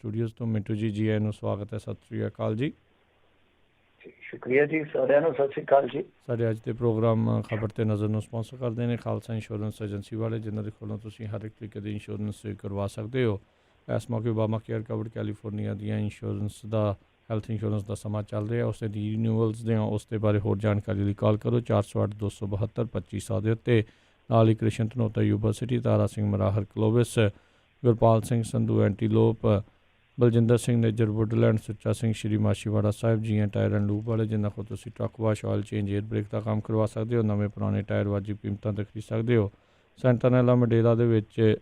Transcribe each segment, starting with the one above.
Studios ਤੋਂ। ਮਿੰਟੂ ਜੀ, ਜੀ ਆਇਆਂ ਨੂੰ ਸਵਾਗਤ ਹੈ। ਸਤਿ ਸ਼੍ਰੀ ਅਕਾਲ ਜੀ। ਸ਼ੁਕਰੀਆ ਜੀ, ਸਾਰਿਆਂ ਨੂੰ ਸਤਿ ਸ਼੍ਰੀ ਅਕਾਲ ਜੀ। ਸਾਡੇ ਅੱਜ ਦੇ ਪ੍ਰੋਗਰਾਮ ਖਬਰ ਤੇ ਨਜ਼ਰ ਨੂੰ ਸਪਾਂਸਰ ਕਰਦੇ ਨੇ ਖਾਲਸਾ ਇੰਸ਼ੋਰੈਂਸ ਏਜੰਸੀ ਵਾਲੇ, ਜਿਨ੍ਹਾਂ ਦੇ ਕੋਲੋਂ ਤੁਸੀਂ ਹਰ ਇੱਕ ਤਰੀਕੇ ਦੀ ਇੰਸ਼ੋਰੈਂਸ ਕਰਵਾ ਸਕਦੇ ਹੋ। ਇਸ ਮੌਕੇ ਓਬਾਮਾ ਕੇਅਰ ਕਵਰਡ ਕੈਲੀਫੋਰਨੀਆ ਦੀਆਂ ਇੰਸ਼ੋਰੈਂਸ ਦਾ ਹੈਲਥ ਇੰਸ਼ੋਰੈਂਸ ਦਾ ਸਮਾਂ ਚੱਲ ਰਿਹਾ, ਉਸ ਦੀ ਰੀਨਿਊਵਲਸ ਦੇ ਉਸ ਦੇ ਬਾਰੇ ਹੋਰ ਜਾਣਕਾਰੀ ਲਈ ਕਾਲ ਕਰੋ 408-272-2500 ਦੇ ਉੱਤੇ। ਨਾਲ ਹੀ Krishan Dhanota university, Tara Singh Marahar Clovis, Gurpal Singh Sandhu Antelope, Baljinder Singh Nejar Woodland, Sucha Singh Shri Machhiwara Sahib ji ਐਂ ਟਾਇਰ ਐਂਡ ਲੂਬ ਵਾਲੇ, ਜਿਨ੍ਹਾਂ ਕੋਲ ਤੁਸੀਂ truck wash, oil change, air brake ਦਾ ਕੰਮ ਕਰਵਾ ਸਕਦੇ ਹੋ। ਨਵੇਂ ਪੁਰਾਣੇ ਟਾਇਰ ਵਾਜਿਬ ਕੀਮਤਾਂ 'ਤੇ ਖਰੀਦ ਸਕਦੇ ਹੋ। ਸੈਂਟਾਨੈਲਾ ਮਡੇਲਾ ਦੇ ਵਿੱਚ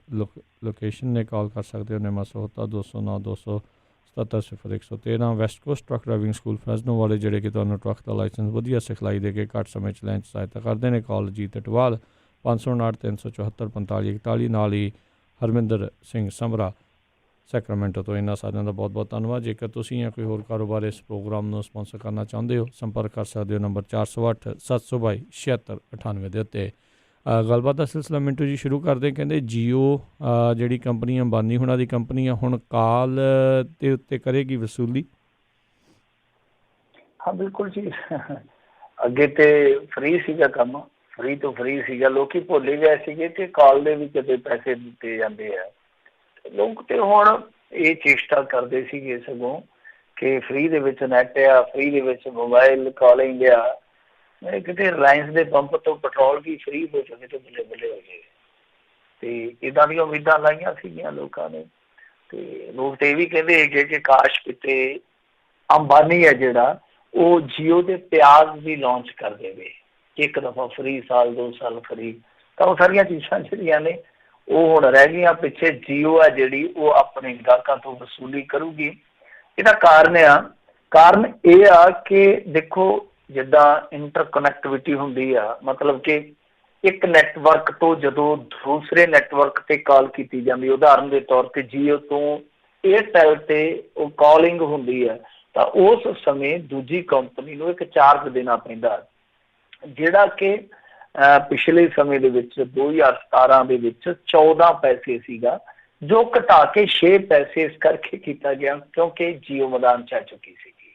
ਲੋਕੇਸ਼ਨ ਨੇ ਕਾਲ ਕਰ ਸਕਦੇ ਹੋ। Nima Sahota 209-277-0113। West Coast truck driving school Fresno ਵਾਲੇ, ਜਿਹੜੇ ਕਿ ਤੁਹਾਨੂੰ ਟਰੱਕ ਦਾ ਲਾਇਸੈਂਸ ਵਧੀਆ ਸਿਖਲਾਈ ਦੇ ਕੇ ਘੱਟ ਸਮੇਂ 'ਚ ਲੈਣ 'ਚ ਸਹਾਇਤਾ ਕਰਦੇ ਨੇ। ਕਾਲ ਜੀਤ ਅਟਵਾਲ 559-374-4541। ਨਾਲ ਹੀ ਹਰਮਿੰਦਰ ਸਿੰਘ ਸਮਰਾ ਸੈਕਰਾਮੈਂਟੋ ਤੋਂ। ਇਹਨਾਂ ਸਾਰਿਆਂ ਦਾ ਬਹੁਤ ਬਹੁਤ ਧੰਨਵਾਦ। ਜੇਕਰ ਤੁਸੀਂ ਜਾਂ ਕੋਈ ਹੋਰ ਕਾਰੋਬਾਰ ਇਸ ਪ੍ਰੋਗਰਾਮ ਨੂੰ ਸਪਾਂਸਰ ਕਰਨਾ ਚਾਹੁੰਦੇ ਹੋ, ਸੰਪਰਕ ਕਰ ਸਕਦੇ ਹੋ ਨੰਬਰ 408-722-7698 ਦੇ ਉੱਤੇ। ਗੱਲਬਾਤ ਦਾ ਸਿਲਸਿਲਾ ਮਿੰਟੂ ਜੀ ਸ਼ੁਰੂ ਕਰਦੇ। ਕਹਿੰਦੇ ਜੀਓ ਜਿਹੜੀ ਕੰਪਨੀ ਅੰਬਾਨੀ ਹੁਣਾਂ ਦੀ ਕੰਪਨੀ ਆ, ਹੁਣ ਕਾਲ ਦੇ ਉੱਤੇ ਕਰੇਗੀ ਵਸੂਲੀ। ਹਾਂ ਬਿਲਕੁਲ ਜੀ, ਅੱਗੇ ਤੇ ਫ੍ਰੀ ਸੀਗਾ ਕੰਮ, ਫ੍ਰੀ ਤੋਂ ਫ੍ਰੀ ਸੀਗਾ। ਲੋਕੀ ਭੁੱਲ ਹੀ ਗਏ ਸੀਗੇ ਕਿ ਕਾਲ ਦੇ ਵੀ ਕਦੇ ਪੈਸੇ ਦਿੱਤੇ ਜਾਂਦੇ ਆ। ਲੋਕ ਤੇ ਹੁਣ ਇਹ ਚੇਸ਼ਟਾ ਕਰਦੇ ਸੀਗੇ ਸਗੋਂ ਕਿ ਫ੍ਰੀ ਦੇ ਵਿੱਚ ਨੈਟ ਆ, ਫ੍ਰੀ ਦੇ ਵਿੱਚ ਮੋਬਾਈਲ ਕਾਲਿੰਗ ਆ। ਕਿਤੇ ਰਿਲਾਇੰਸ ਦੇ ਪੰਪ ਤੋਂ ਪੈਟਰੋਲ ਵੀ ਫ੍ਰੀ ਹੋ ਜਾਵੇ ਤੇ ਬੱਲੇ ਬੱਲੇ ਹੋ ਜਾਏ। ਤੇ ਇੱਦਾਂ ਦੀਆਂ ਉਮੀਦਾਂ ਲਾਈਆਂ ਸੀਗੀਆਂ ਲੋਕਾਂ ਨੇ। ਤੇ ਲੋਕ ਤੇ ਇਹ ਵੀ ਕਹਿੰਦੇ ਹੈਗੇ ਕਿ ਕਾਸ਼ ਕਿਤੇ ਅੰਬਾਨੀ ਹੈ ਜਿਹੜਾ ਉਹ ਜੀਓ ਦੇ ਪਿਆਜ਼ ਵੀ ਲਾਂਚ ਕਰ ਦੇਵੇ, ਇੱਕ ਦਫਾ ਫ੍ਰੀ, ਸਾਲ 2 ਸਾਲ ਫ੍ਰੀ। ਤਾਂ ਉਹ ਸਾਰੀਆਂ ਚੀਜ਼ਾਂ ਜਿਹੜੀਆਂ ਨੇ ਉਹ ਹੁਣ ਰਹਿ ਗਈਆਂ ਪਿੱਛੇ। ਜੀਓ ਆ ਜਿਹੜੀ ਉਹ ਆਪਣੇ ਗਾਹਕਾਂ ਤੋਂ ਵਸੂਲੀ ਕਰੂਗੀ। ਇਹਦਾ ਕਾਰਨ ਇਹ ਆ ਕਿ ਦੇਖੋ, ਜਿੱਦਾਂ ਇੰਟਰਕਨੈਕਟੀਵਿਟੀ ਹੁੰਦੀ ਆ, ਮਤਲਬ ਕਿ ਇੱਕ ਨੈਟਵਰਕ ਤੋਂ ਜਦੋਂ ਦੂਸਰੇ ਨੈਟਵਰਕ ਤੇ ਕਾਲ ਕੀਤੀ ਜਾਂਦੀ, ਉਦਾਹਰਨ ਦੇ ਤੌਰ ਤੇ ਜੀਓ ਤੋਂ ਏਅਰਟੈਲ ਤੇ ਉਹ ਕਾਲਿੰਗ ਹੁੰਦੀ ਹੈ, ਤਾਂ ਉਸ ਸਮੇਂ ਦੂਜੀ ਕੰਪਨੀ ਨੂੰ ਇੱਕ ਚਾਰਜ ਦੇਣਾ ਪੈਂਦਾ, ਜਿਹੜਾ ਕਿ ਪਿਛਲੇ ਸਮੇਂ ਦੇ ਵਿੱਚ 2017 ਦੇ ਵਿੱਚ 14 ਪੈਸੇ ਸੀਗਾ, ਜੋ ਘਟਾ ਕੇ 6 ਪੈਸੇ ਇਸ ਕਰਕੇ ਕੀਤਾ ਗਿਆ ਕਿਉਂਕਿ ਜੀਓ ਮੈਦਾਨ 'ਚ ਆ ਚੁੱਕੀ ਸੀਗੀ।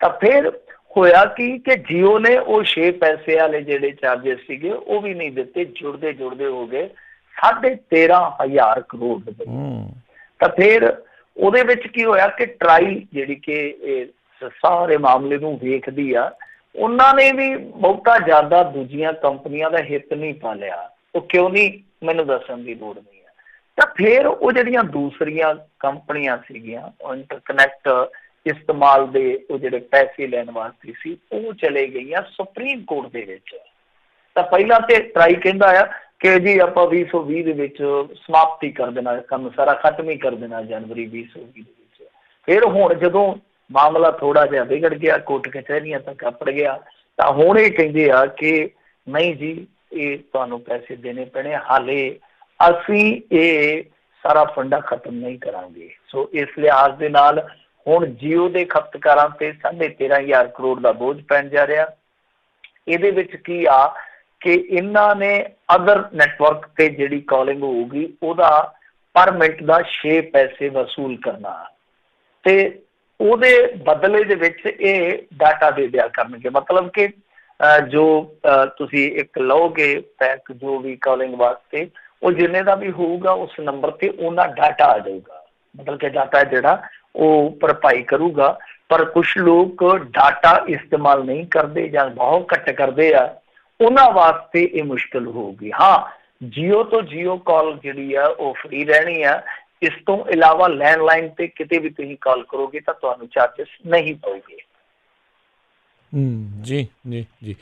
ਤਾਂ ਫਿਰ ਹੋਇਆ ਕਿ ਜੀਓ ਨੇ ਉਹ 6 ਪੈਸੇ ਵਾਲੇ ਜਿਹੜੇ ਚਾਰਜਿਸ ਸੀਗੇ ਉਹ ਵੀ ਨਹੀਂ ਦਿੱਤੇ, ਜੁੜਦੇ ਹੋ ਗਏ 13,500 ਕਰੋੜ ਰੁਪਏ। ਤਾਂ ਫਿਰ ਉਹਦੇ ਵਿੱਚ ਕੀ ਹੋਇਆ ਕਿ ਟਰਾਈ ਜਿਹੜੀ ਕਿ ਸਾਰੇ ਮਾਮਲੇ ਨੂੰ ਵੇਖਦੀ ਆ, ਉਹਨਾਂ ਨੇ ਵੀ ਬਹੁਤਾ ਜ਼ਿਆਦਾ ਦੂਜੀਆਂ ਕੰਪਨੀਆਂ ਦਾ ਹਿੱਤ ਨਹੀਂ ਪਾਲਿਆ। ਉਹ ਕਿਉਂ ਨਹੀਂ, ਮੈਨੂੰ ਦੱਸਣ ਦੀ ਲੋੜ ਨਹੀਂ ਹੈ। ਤਾਂ ਫਿਰ ਉਹ ਜਿਹੜੀਆਂ ਦੂਸਰੀਆਂ ਕੰਪਨੀਆਂ ਸੀਗੀਆਂ, ਉਹ ਇੰਟਰਕਨੈਕਟ ਇਸਤੇਮਾਲ ਦੇ ਉਹ ਜਿਹੜੇ ਪੈਸੇ ਲੈਣ ਵਾਸਤੇ ਸੀ, ਉਹ ਚਲੇ ਗਈਆਂ ਸੁਪਰੀਮ ਕੋਰਟ ਦੇ ਵਿੱਚ। ਤਾਂ ਪਹਿਲਾਂ ਤੇ ਟਰਾਈ ਕਹਿੰਦਾ ਆ ਕਿ ਜੀ ਆਪਾਂ 2020 ਦੇ ਵਿੱਚ ਸਮਾਪਤੀ ਕਰ ਦੇਣਾ, ਕੰਮ ਸਾਰਾ ਖਤਮ ਹੀ ਕਰ ਦੇਣਾ ਜਨਵਰੀ 2020 ਦੇ ਵਿੱਚ। ਫਿਰ ਹੁਣ ਜਦੋਂ ਮਾਮਲਾ ਥੋੜ੍ਹਾ ਜਿਹਾ ਵਿਗੜ ਗਿਆ, ਕੋਰਟ ਕਚਹਿਰੀਆਂ ਤੱਕ ਅੱਪੜ ਗਿਆ, ਤਾਂ ਹੁਣ ਇਹ ਕਹਿੰਦੇ ਆ ਕਿ ਨਹੀਂ ਜੀ, ਇਹ ਤੁਹਾਨੂੰ ਪੈਸੇ ਦੇਣੇ ਪੈਣੇ, ਹਾਲੇ ਅਸੀਂ ਇਹ ਸਾਰਾ ਫੰਡਾ ਖਤਮ ਨਹੀਂ ਕਰਾਂਗੇ। ਸੋ ਇਸ ਲਿਹਾਜ਼ ਦੇ ਨਾਲ ਹੁਣ ਜੀਓ ਦੇ ਖਪਤਕਾਰਾਂ ਤੇ 13,500 ਕਰੋੜ ਦਾ ਬੋਝ ਪੈਣ ਜਾ ਰਿਹਾ। ਇਹਦੇ ਵਿੱਚ ਕੀ ਆ ਕਿ ਇਹਨਾਂ ਨੇ ਅਦਰ ਨੈਟਵਰਕ ਤੇ ਜਿਹੜੀ ਕਾਲਿੰਗ ਹੋਊਗੀ ਉਹਦਾ ਪਰ ਮਿੰਟ ਦਾ 6 ਪੈਸੇ ਵਸੂਲ ਕਰਨਾ, ਤੇ ਉਹਦੇ ਬਦਲੇ ਦੇ ਵਿੱਚ ਇਹ ਡਾਟਾ ਦੇ ਦਿਆ ਕਰਨਗੇ। ਮਤਲਬ ਕਿ ਜੋ ਤੁਸੀਂ ਇੱਕ ਲਓਗੇ ਪੈਕ ਜੋ ਵੀ ਕਾਲਿੰਗ ਵਾਸਤੇ, ਉਹ ਜਿੰਨੇ ਦਾ ਵੀ ਹੋਊਗਾ ਉਸ ਨੰਬਰ ਤੇ ਉਹਨਾਂ ਡਾਟਾ ਆ ਜਾਊਗਾ। ਮਤਲਬ ਕਿ ਡਾਟਾ ਜਿਹੜਾ ਉਹ ਭਰਪਾਈ ਕਰੂਗਾ। ਪਰ ਕੁਛ ਲੋਕ ਡਾਟਾ ਇਸਤੇਮਾਲ ਨਹੀਂ ਕਰਦੇ ਜਾਂ ਬਹੁਤ ਘੱਟ ਕਰਦੇ ਆ, ਉਹਨਾਂ ਵਾਸਤੇ ਇਹ ਮੁਸ਼ਕਿਲ ਹੋਊਗੀ। ਹਾਂ, ਜੀਓ ਤੋਂ ਜੀਓ ਕਾਲ ਜਿਹੜੀ ਆ ਉਹ ਫ੍ਰੀ ਰਹਿਣੀ ਆ। ਇਸ ਤੋਂ ਇਲਾਵਾ ਲੈਂਡਲਾਈਨ ਤੇ ਕਿਤੇ ਵੀ ਤੁਸੀਂ ਕਾਲ ਕਰੋਗੇ ਤਾਂ ਤੁਹਾਨੂੰ ਚਾਰਜਿਸ ਨਹੀਂ ਪਊਗੇ। ਜੀ ਜੀ ਜੀ।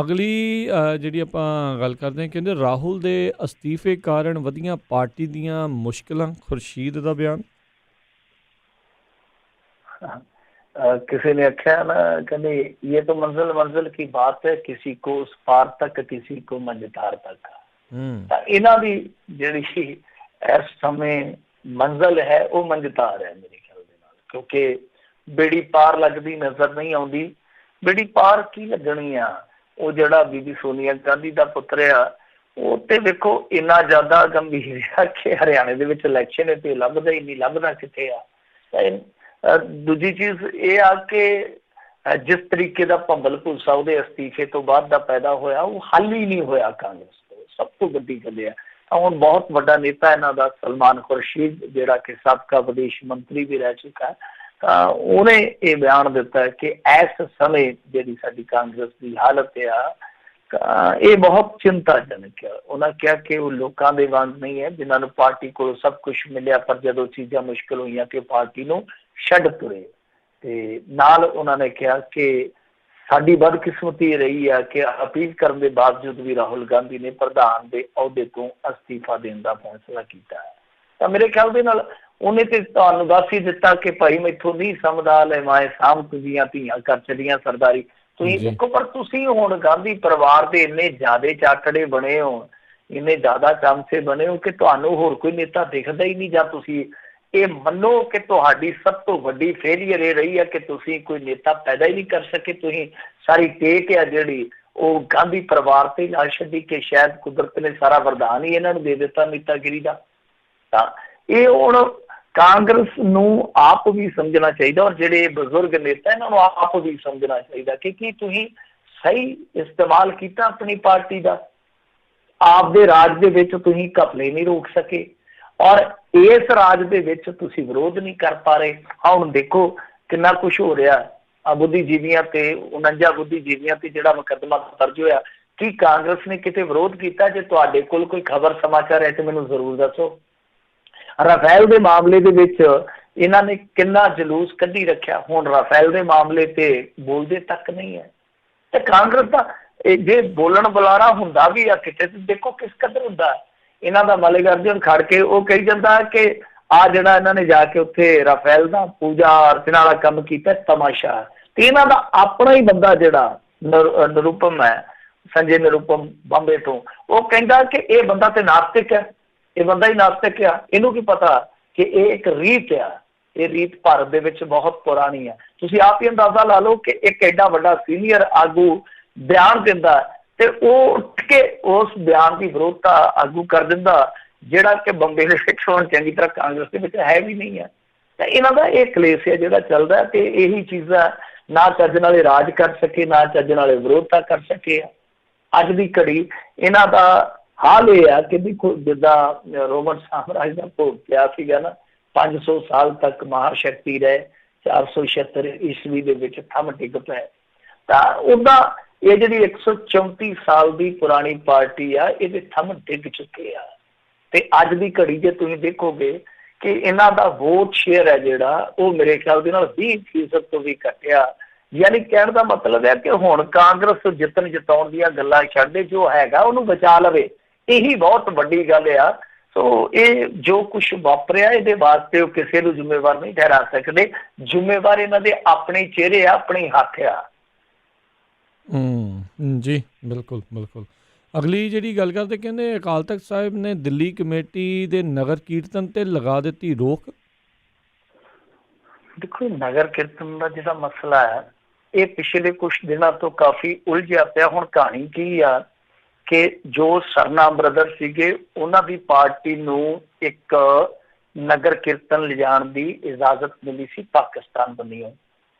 ਅਗਲੀ ਜਿਹੜੀ ਆਪਾਂ ਗੱਲ ਕਰਦੇ ਹਾਂ, ਕਹਿੰਦੇ ਰਾਹੁਲ ਦੇ ਅਸਤੀਫੇ ਕਾਰਨ ਵਧੀਆਂ ਪਾਰਟੀ ਦੀਆਂ ਮੁਸ਼ਕਿਲਾਂ। ਖੁਰਸ਼ੀਦ ਦਾ ਬਿਆਨ। किसी ने आख्या ना, कहते ये तो मंजिल मंजिल की बात है, किसी को उस पार तक, किसी को मंझतार तक। इन्हां दी जिहड़ी इस समय मंजिल है वो मंझतार है मेरे ख्याल दे नाल, क्योंकि बेड़ी पार लगदी नजर नहीं आउंदी। बेड़ी पार की लगनी आ, वो जिहड़ा बीबी सोनिया गांधी दा पुत्र आ, ਉਹ ਤੇ ਵੇਖੋ ਇੰਨਾ ਜ਼ਿਆਦਾ ਗੰਭੀਰ ਆ ਕਿ ਹਰਿਆਣੇ ਦੇ ਵਿੱਚ ਇਲੈਕਸ਼ਨ ਤੇ ਲੱਭਦਾ ਹੀ ਨਹੀਂ, ਲੱਭਦਾ ਕਿੱਥੇ ਆ। ਦੂਜੀ ਚੀਜ਼ ਇਹ ਆ ਕਿ ਜਿਸ ਤਰੀਕੇ ਦਾ ਭੰਬਲ ਭੂਸਾ ਉਹਦੇ ਅਸਤੀਫੇ ਤੋਂ ਬਾਅਦ ਦਾ ਪੈਦਾ ਹੋਇਆ, ਉਹ ਹੱਲ ਹੀ ਨਹੀਂ ਹੋਇਆ ਕਾਂਗਰਸ ਤੋਂ। ਸਭ ਤੋਂ ਵੱਡੀ ਗੱਲ ਹੈ ਤਾਂ ਹੁਣ ਬਹੁਤ ਵੱਡਾ ਨੇਤਾ ਇਹਨਾਂ ਦਾ ਸਲਮਾਨ ਖੁਰਸ਼ੀਦ, ਜਿਹੜਾ ਕਿ ਸਾਬਕਾ ਵਿਦੇਸ਼ ਮੰਤਰੀ ਵੀ ਰਹਿ ਚੁੱਕਾ, ਤਾਂ ਉਹਨੇ ਇਹ ਬਿਆਨ ਦਿੱਤਾ ਕਿ ਇਸ ਸਮੇਂ ਜਿਹੜੀ ਸਾਡੀ ਕਾਂਗਰਸ ਦੀ ਹਾਲਤ ਆ ਇਹ ਬਹੁਤ ਚਿੰਤਾਜਨਕ ਹੈ। ਉਹਨਾਂ ਕਿਹਾ ਕਿ ਉਹ ਲੋਕਾਂ ਦੇ ਵਾਂਗ ਨਹੀਂ ਹੈ ਜਿਨ੍ਹਾਂ ਨੂੰ ਪਾਰਟੀ ਕੋਲੋਂ ਸਭ ਕੁਝ ਮਿਲਿਆ, ਪਰ ਜਦੋਂ ਚੀਜ਼ਾਂ ਮੁਸ਼ਕਿਲ ਹੋਈਆਂ ਕਿ ਪਾਰਟੀ ਨੂੰ ਛੱਡ ਤੁਰੇ। ਤੇ ਨਾਲ ਉਹਨਾਂ ਨੇ ਕਿਹਾ ਕਿ ਸਾਡੀ ਬਦਕਿਸਮਤੀ ਰਹੀ ਹੈ ਕਿ ਅਪੀਲ ਕਰਨ ਦੇ ਬਾਵਜੂਦ ਵੀ ਰਾਹੁਲ ਗਾਂਧੀ ਨੇ ਪ੍ਰਧਾਨ ਦੇ ਅਹੁਦੇ ਤੋਂ ਅਸਤੀਫਾ ਦੇਣ ਦਾ ਫੈਸਲਾ ਕੀਤਾ ਹੈ। ਤਾਂ ਮੇਰੇ ਖਿਆਲ ਦੇ ਨਾਲ ਉਹਨੇ ਤੇ ਤੁਹਾਨੂੰ ਦੱਸ ਹੀ ਦਿੱਤਾ ਕਿ ਭਾਈ ਮੈਥੋਂ ਨਹੀਂ ਸਮਝਦਾ, ਲੈ ਮਾਏ ਸਾਂਭ ਤੁਝੀਆਂ ਧੀਆਂ ਕਰ ਚਲੀਆਂ ਸਰਦਾਰੀ। ਤੁਸੀਂ ਦੇਖੋ, ਪਰ ਤੁਸੀਂ ਹੁਣ ਗਾਂਧੀ ਪਰਿਵਾਰ ਦੇ ਇੰਨੇ ਜ਼ਿਆਦਾ ਚਾਟੜੇ ਬਣੇ ਹੋ, ਇੰਨੇ ਜ਼ਿਆਦਾ ਚਮਚੇ ਬਣੇ ਹੋ ਕਿ ਤੁਹਾਨੂੰ ਹੋਰ ਕੋਈ ਨੇਤਾ ਦਿਖਦਾ ਹੀ ਨਹੀਂ। ਜਾਂ ਤੁਸੀਂ ਇਹ ਮੰਨੋ ਕਿ ਤੁਹਾਡੀ ਸਭ ਤੋਂ ਵੱਡੀ ਫੇਲੀਅਰ ਇਹ ਰਹੀ ਹੈ ਕਿ ਤੁਸੀਂ ਕੋਈ ਨੇਤਾ ਪੈਦਾ ਹੀ ਨਹੀਂ ਕਰ ਸਕੇ। ਤੁਸੀਂ ਸਾਰੀ ਟੇਕ ਆ ਜਿਹੜੀ ਉਹ ਗਾਂਧੀ ਪਰਿਵਾਰ ਤੇ ਲਾ ਛੱਡੀ ਕਿ ਸ਼ਾਇਦ ਕੁਦਰਤ ਨੇ ਸਾਰਾ ਵਰਦਾਨ ਹੀ ਇਹਨਾਂ ਨੂੰ ਦੇ ਦਿੱਤਾ ਨੇਤਾਗਿਰੀ ਦਾ। ਤਾਂ ਇਹ ਹੁਣ ਕਾਂਗਰਸ ਨੂੰ ਆਪ ਵੀ ਸਮਝਣਾ ਚਾਹੀਦਾ, ਔਰ ਜਿਹੜੇ ਬਜ਼ੁਰਗ ਨੇਤਾ ਇਹਨਾਂ ਨੂੰ ਆਪ ਵੀ ਸਮਝਣਾ ਚਾਹੀਦਾ ਕਿ ਕੀ ਤੁਸੀਂ ਸਹੀ ਇਸਤੇਮਾਲ ਕੀਤਾ ਆਪਣੀ ਪਾਰਟੀ ਦਾ। ਆਪ ਦੇ ਰਾਜ ਦੇ ਵਿੱਚ ਤੁਸੀਂ ਘਪਲੇ ਨਹੀਂ ਰੋਕ ਸਕੇ, ਔਰ ਇਸ ਰਾਜ ਦੇ ਵਿੱਚ ਤੁਸੀਂ ਵਿਰੋਧ ਨਹੀਂ ਕਰ ਪਾ ਰਹੇ। ਹੁਣ ਦੇਖੋ ਕਿੰਨਾ ਕੁਛ ਹੋ ਰਿਹਾ। ਬੁੱਧੀਜੀਵੀਆਂ ਤੇ 49 ਬੁੱਧੀਜੀਵੀਆਂ ਤੇ ਜਿਹੜਾ ਮੁਕੱਦਮਾ ਦਰਜ ਹੋਇਆ, ਕੀ ਕਾਂਗਰਸ ਨੇ ਕਿਤੇ ਵਿਰੋਧ ਕੀਤਾ? ਜੇ ਤੁਹਾਡੇ ਕੋਲ ਕੋਈ ਖਬਰ ਸਮਾਚਾਰ ਹੈ ਤੇ ਮੈਨੂੰ ਜ਼ਰੂਰ ਦੱਸੋ। ਰਾਫੇਲ ਦੇ ਮਾਮਲੇ ਦੇ ਵਿੱਚ ਇਹਨਾਂ ਨੇ ਕਿੰਨਾ ਜਲੂਸ ਕੱਢੀ ਰੱਖਿਆ, ਹੁਣ ਰਾਫੇਲ ਦੇ ਮਾਮਲੇ ਤੇ ਬੋਲਦੇ ਤੱਕ ਨਹੀਂ ਹੈ। ਤੇ ਕਾਂਗਰਸ ਦਾ ਜੇ ਬੋਲਣ ਬੁਲਾਰਾ ਹੁੰਦਾ ਵੀ ਆ ਕਿਤੇ, ਤੇ ਦੇਖੋ ਕਿਸ ਕਦਰ ਹੁੰਦਾ। ਇਹਨਾਂ ਦਾ ਮਲਿਕ ਖੜ ਕੇ ਉਹ ਕਹੀ ਜਾਂਦਾ ਕਿ ਆ ਜਿਹੜਾ ਇਹਨਾਂ ਨੇ ਜਾ ਕੇ ਉੱਥੇ ਰਾਫੇਲ ਦਾ ਪੂਜਾ ਅਰਚਨਾ ਵਾਲਾ ਕੰਮ ਕੀਤਾ ਤਮਾਸ਼ਾ। ਤੇ ਇਹਨਾਂ ਦਾ ਆਪਣਾ ਹੀ ਬੰਦਾ ਜਿਹੜਾ ਨਿਰੂਪਮ ਹੈ, ਸੰਜੇ ਨਿਰੂਪਮ ਬੰਬੇ ਤੋਂ, ਉਹ ਕਹਿੰਦਾ ਕਿ ਇਹ ਬੰਦਾ ਤੇ ਨਾਸਤਿਕ ਹੈ, ਇਹ ਬੰਦਾ ਹੀ ਨਾਸਤਿਕ ਆ। ਇਹਨੂੰ ਕੀ ਪਤਾ ਕਿ ਇਹ ਇੱਕ ਰੀਤ ਆ, ਇਹ ਰੀਤ ਭਾਰਤ ਦੇ ਵਿੱਚ ਬਹੁਤ ਪੁਰਾਣੀ ਹੈ। ਤੁਸੀਂ ਆਪ ਹੀ ਅੰਦਾਜ਼ਾ ਲਾ ਲਓ ਕਿ ਇੱਕ ਐਡਾ ਵੱਡਾ ਸੀਨੀਅਰ ਆਗੂ ਬਿਆਨ ਦਿੰਦਾ ਤੇ ਉਹ ਉੱਠ ਕੇ ਉਸ ਬਿਆਨ ਦੀ ਵਿਰੋਧਤਾ ਆਗੂ ਕਰ ਦਿੰਦਾ, ਜਿਹੜਾ ਕਿ ਬੰਬੇ ਦੇ ਵਿੱਚ ਹੁਣ ਚੰਗੀ ਤਰ੍ਹਾਂ ਕਾਂਗਰਸ ਦੇ ਵਿੱਚ ਹੈ ਵੀ ਨਹੀਂ ਹੈ। ਤਾਂ ਇਹਨਾਂ ਦਾ ਇਹ ਕਲੇਸ਼ ਹੈ ਜਿਹੜਾ ਚੱਲਦਾ, ਤੇ ਇਹੀ ਚੀਜ਼ਾਂ ਨਾ ਚੱਜ ਨਾਲੇ ਰਾਜ ਕਰ ਸਕੇ, ਨਾ ਚੱਜ ਨਾਲੇ ਵਿਰੋਧਤਾ ਕਰ ਸਕੇ। ਅੱਜ ਦੀ ਘੜੀ ਇਹਨਾਂ ਦਾ ਹਾਲ ਇਹ ਆ ਕਿ ਦੇਖੋ ਜਿੱਦਾਂ ਰੋਮਨ ਸਾਮਰਾਜ ਦਾ ਭੋਗ ਪਿਆ ਸੀਗਾ ਨਾ, 500 ਸਾਲ ਤੱਕ ਮਹਾਸ਼ਕਤੀ ਰਹੇ, 476 ਈਸਵੀ ਦੇ ਵਿੱਚ ਥੰਮ ਡਿੱਗ ਪਏ। ਤਾਂ ਉਹਦਾ ਇਹ ਜਿਹੜੀ 134 ਸਾਲ ਦੀ ਪੁਰਾਣੀ ਪਾਰਟੀ ਆ, ਇਹਦੇ ਥੰਮ ਡਿੱਗ ਚੁੱਕੇ ਆ। ਤੇ ਅੱਜ ਦੀ ਘੜੀ ਜੇ ਤੁਸੀਂ ਦੇਖੋਗੇ ਕਿ ਇਹਨਾਂ ਦਾ ਵੋਟ ਸ਼ੇਅਰ ਹੈ ਜਿਹੜਾ, ਉਹ ਮੇਰੇ ਖਿਆਲ ਦੇ ਨਾਲ 20% ਤੋਂ ਵੀ ਘਟਿਆ। ਯਾਨੀ ਕਹਿਣ ਦਾ ਮਤਲਬ ਹੈ ਕਿ ਹੁਣ ਕਾਂਗਰਸ ਜਿੱਤਣ ਜਿਤਾਉਣ ਦੀਆਂ ਗੱਲਾਂ ਛੱਡਦੇ, ਜੋ ਹੈਗਾ ਉਹਨੂੰ ਬਚਾ ਲਵੇ। ਇਹੀ ਬਹੁਤ ਵੱਡੀ ਗੱਲ ਆ। ਸੋ ਇਹ ਜੋ ਕੁਛ ਵਾਪਰਿਆ ਇਹਦੇ ਵਾਸਤੇ ਉਹ ਕਿਸੇ ਨੂੰ ਜ਼ਿੰਮੇਵਾਰ ਨਹੀਂ ਠਹਿਰਾ ਸਕਦੇ। ਜ਼ਿੰਮੇਵਾਰ ਇਹਨਾਂ ਦੇ ਆਪਣੇ ਚਿਹਰੇ ਆ, ਆਪਣੇ ਹੱਥ ਆ। ਜੀ ਬਿਲਕੁਲ ਬਿਲਕੁਲ। ਅਗਲੀ ਜਿਹੜੀ ਗੱਲ ਕਰਦੇ, ਕਹਿੰਦੇ ਅਕਾਲ ਤਖਤ ਸਾਹਿਬ ਨੇ ਦਿੱਲੀ ਕਮੇਟੀ ਦੇ ਨਗਰ ਕੀਰਤਨ ਤੇ ਲਗਾ ਦਿੱਤੀ ਰੋਕ। ਦੇਖੋ ਨਗਰ ਕੀਰਤਨ ਦਾ ਜਿਹੜਾ ਮਸਲਾ ਹੈ, ਇਹ ਪਿਛਲੇ ਕੁਛ ਦਿਨਾਂ ਤੋਂ ਕਾਫੀ ਉਲਝਿਆ ਪਿਆ। ਹੁਣ ਕਹਾਣੀ ਕੀ ਆ ਕਿ ਜੋ ਸਰਨਾ ਬ੍ਰਦਰ ਸੀਗੇ, ਉਹਨਾਂ ਦੀ ਪਾਰਟੀ ਨੂੰ ਇੱਕ ਨਗਰ ਕੀਰਤਨ ਲਿਜਾਣ ਦੀ ਇਜਾਜ਼ਤ ਮਿਲੀ ਸੀ ਪਾਕਿਸਤਾਨ ਵੱਲੋਂ।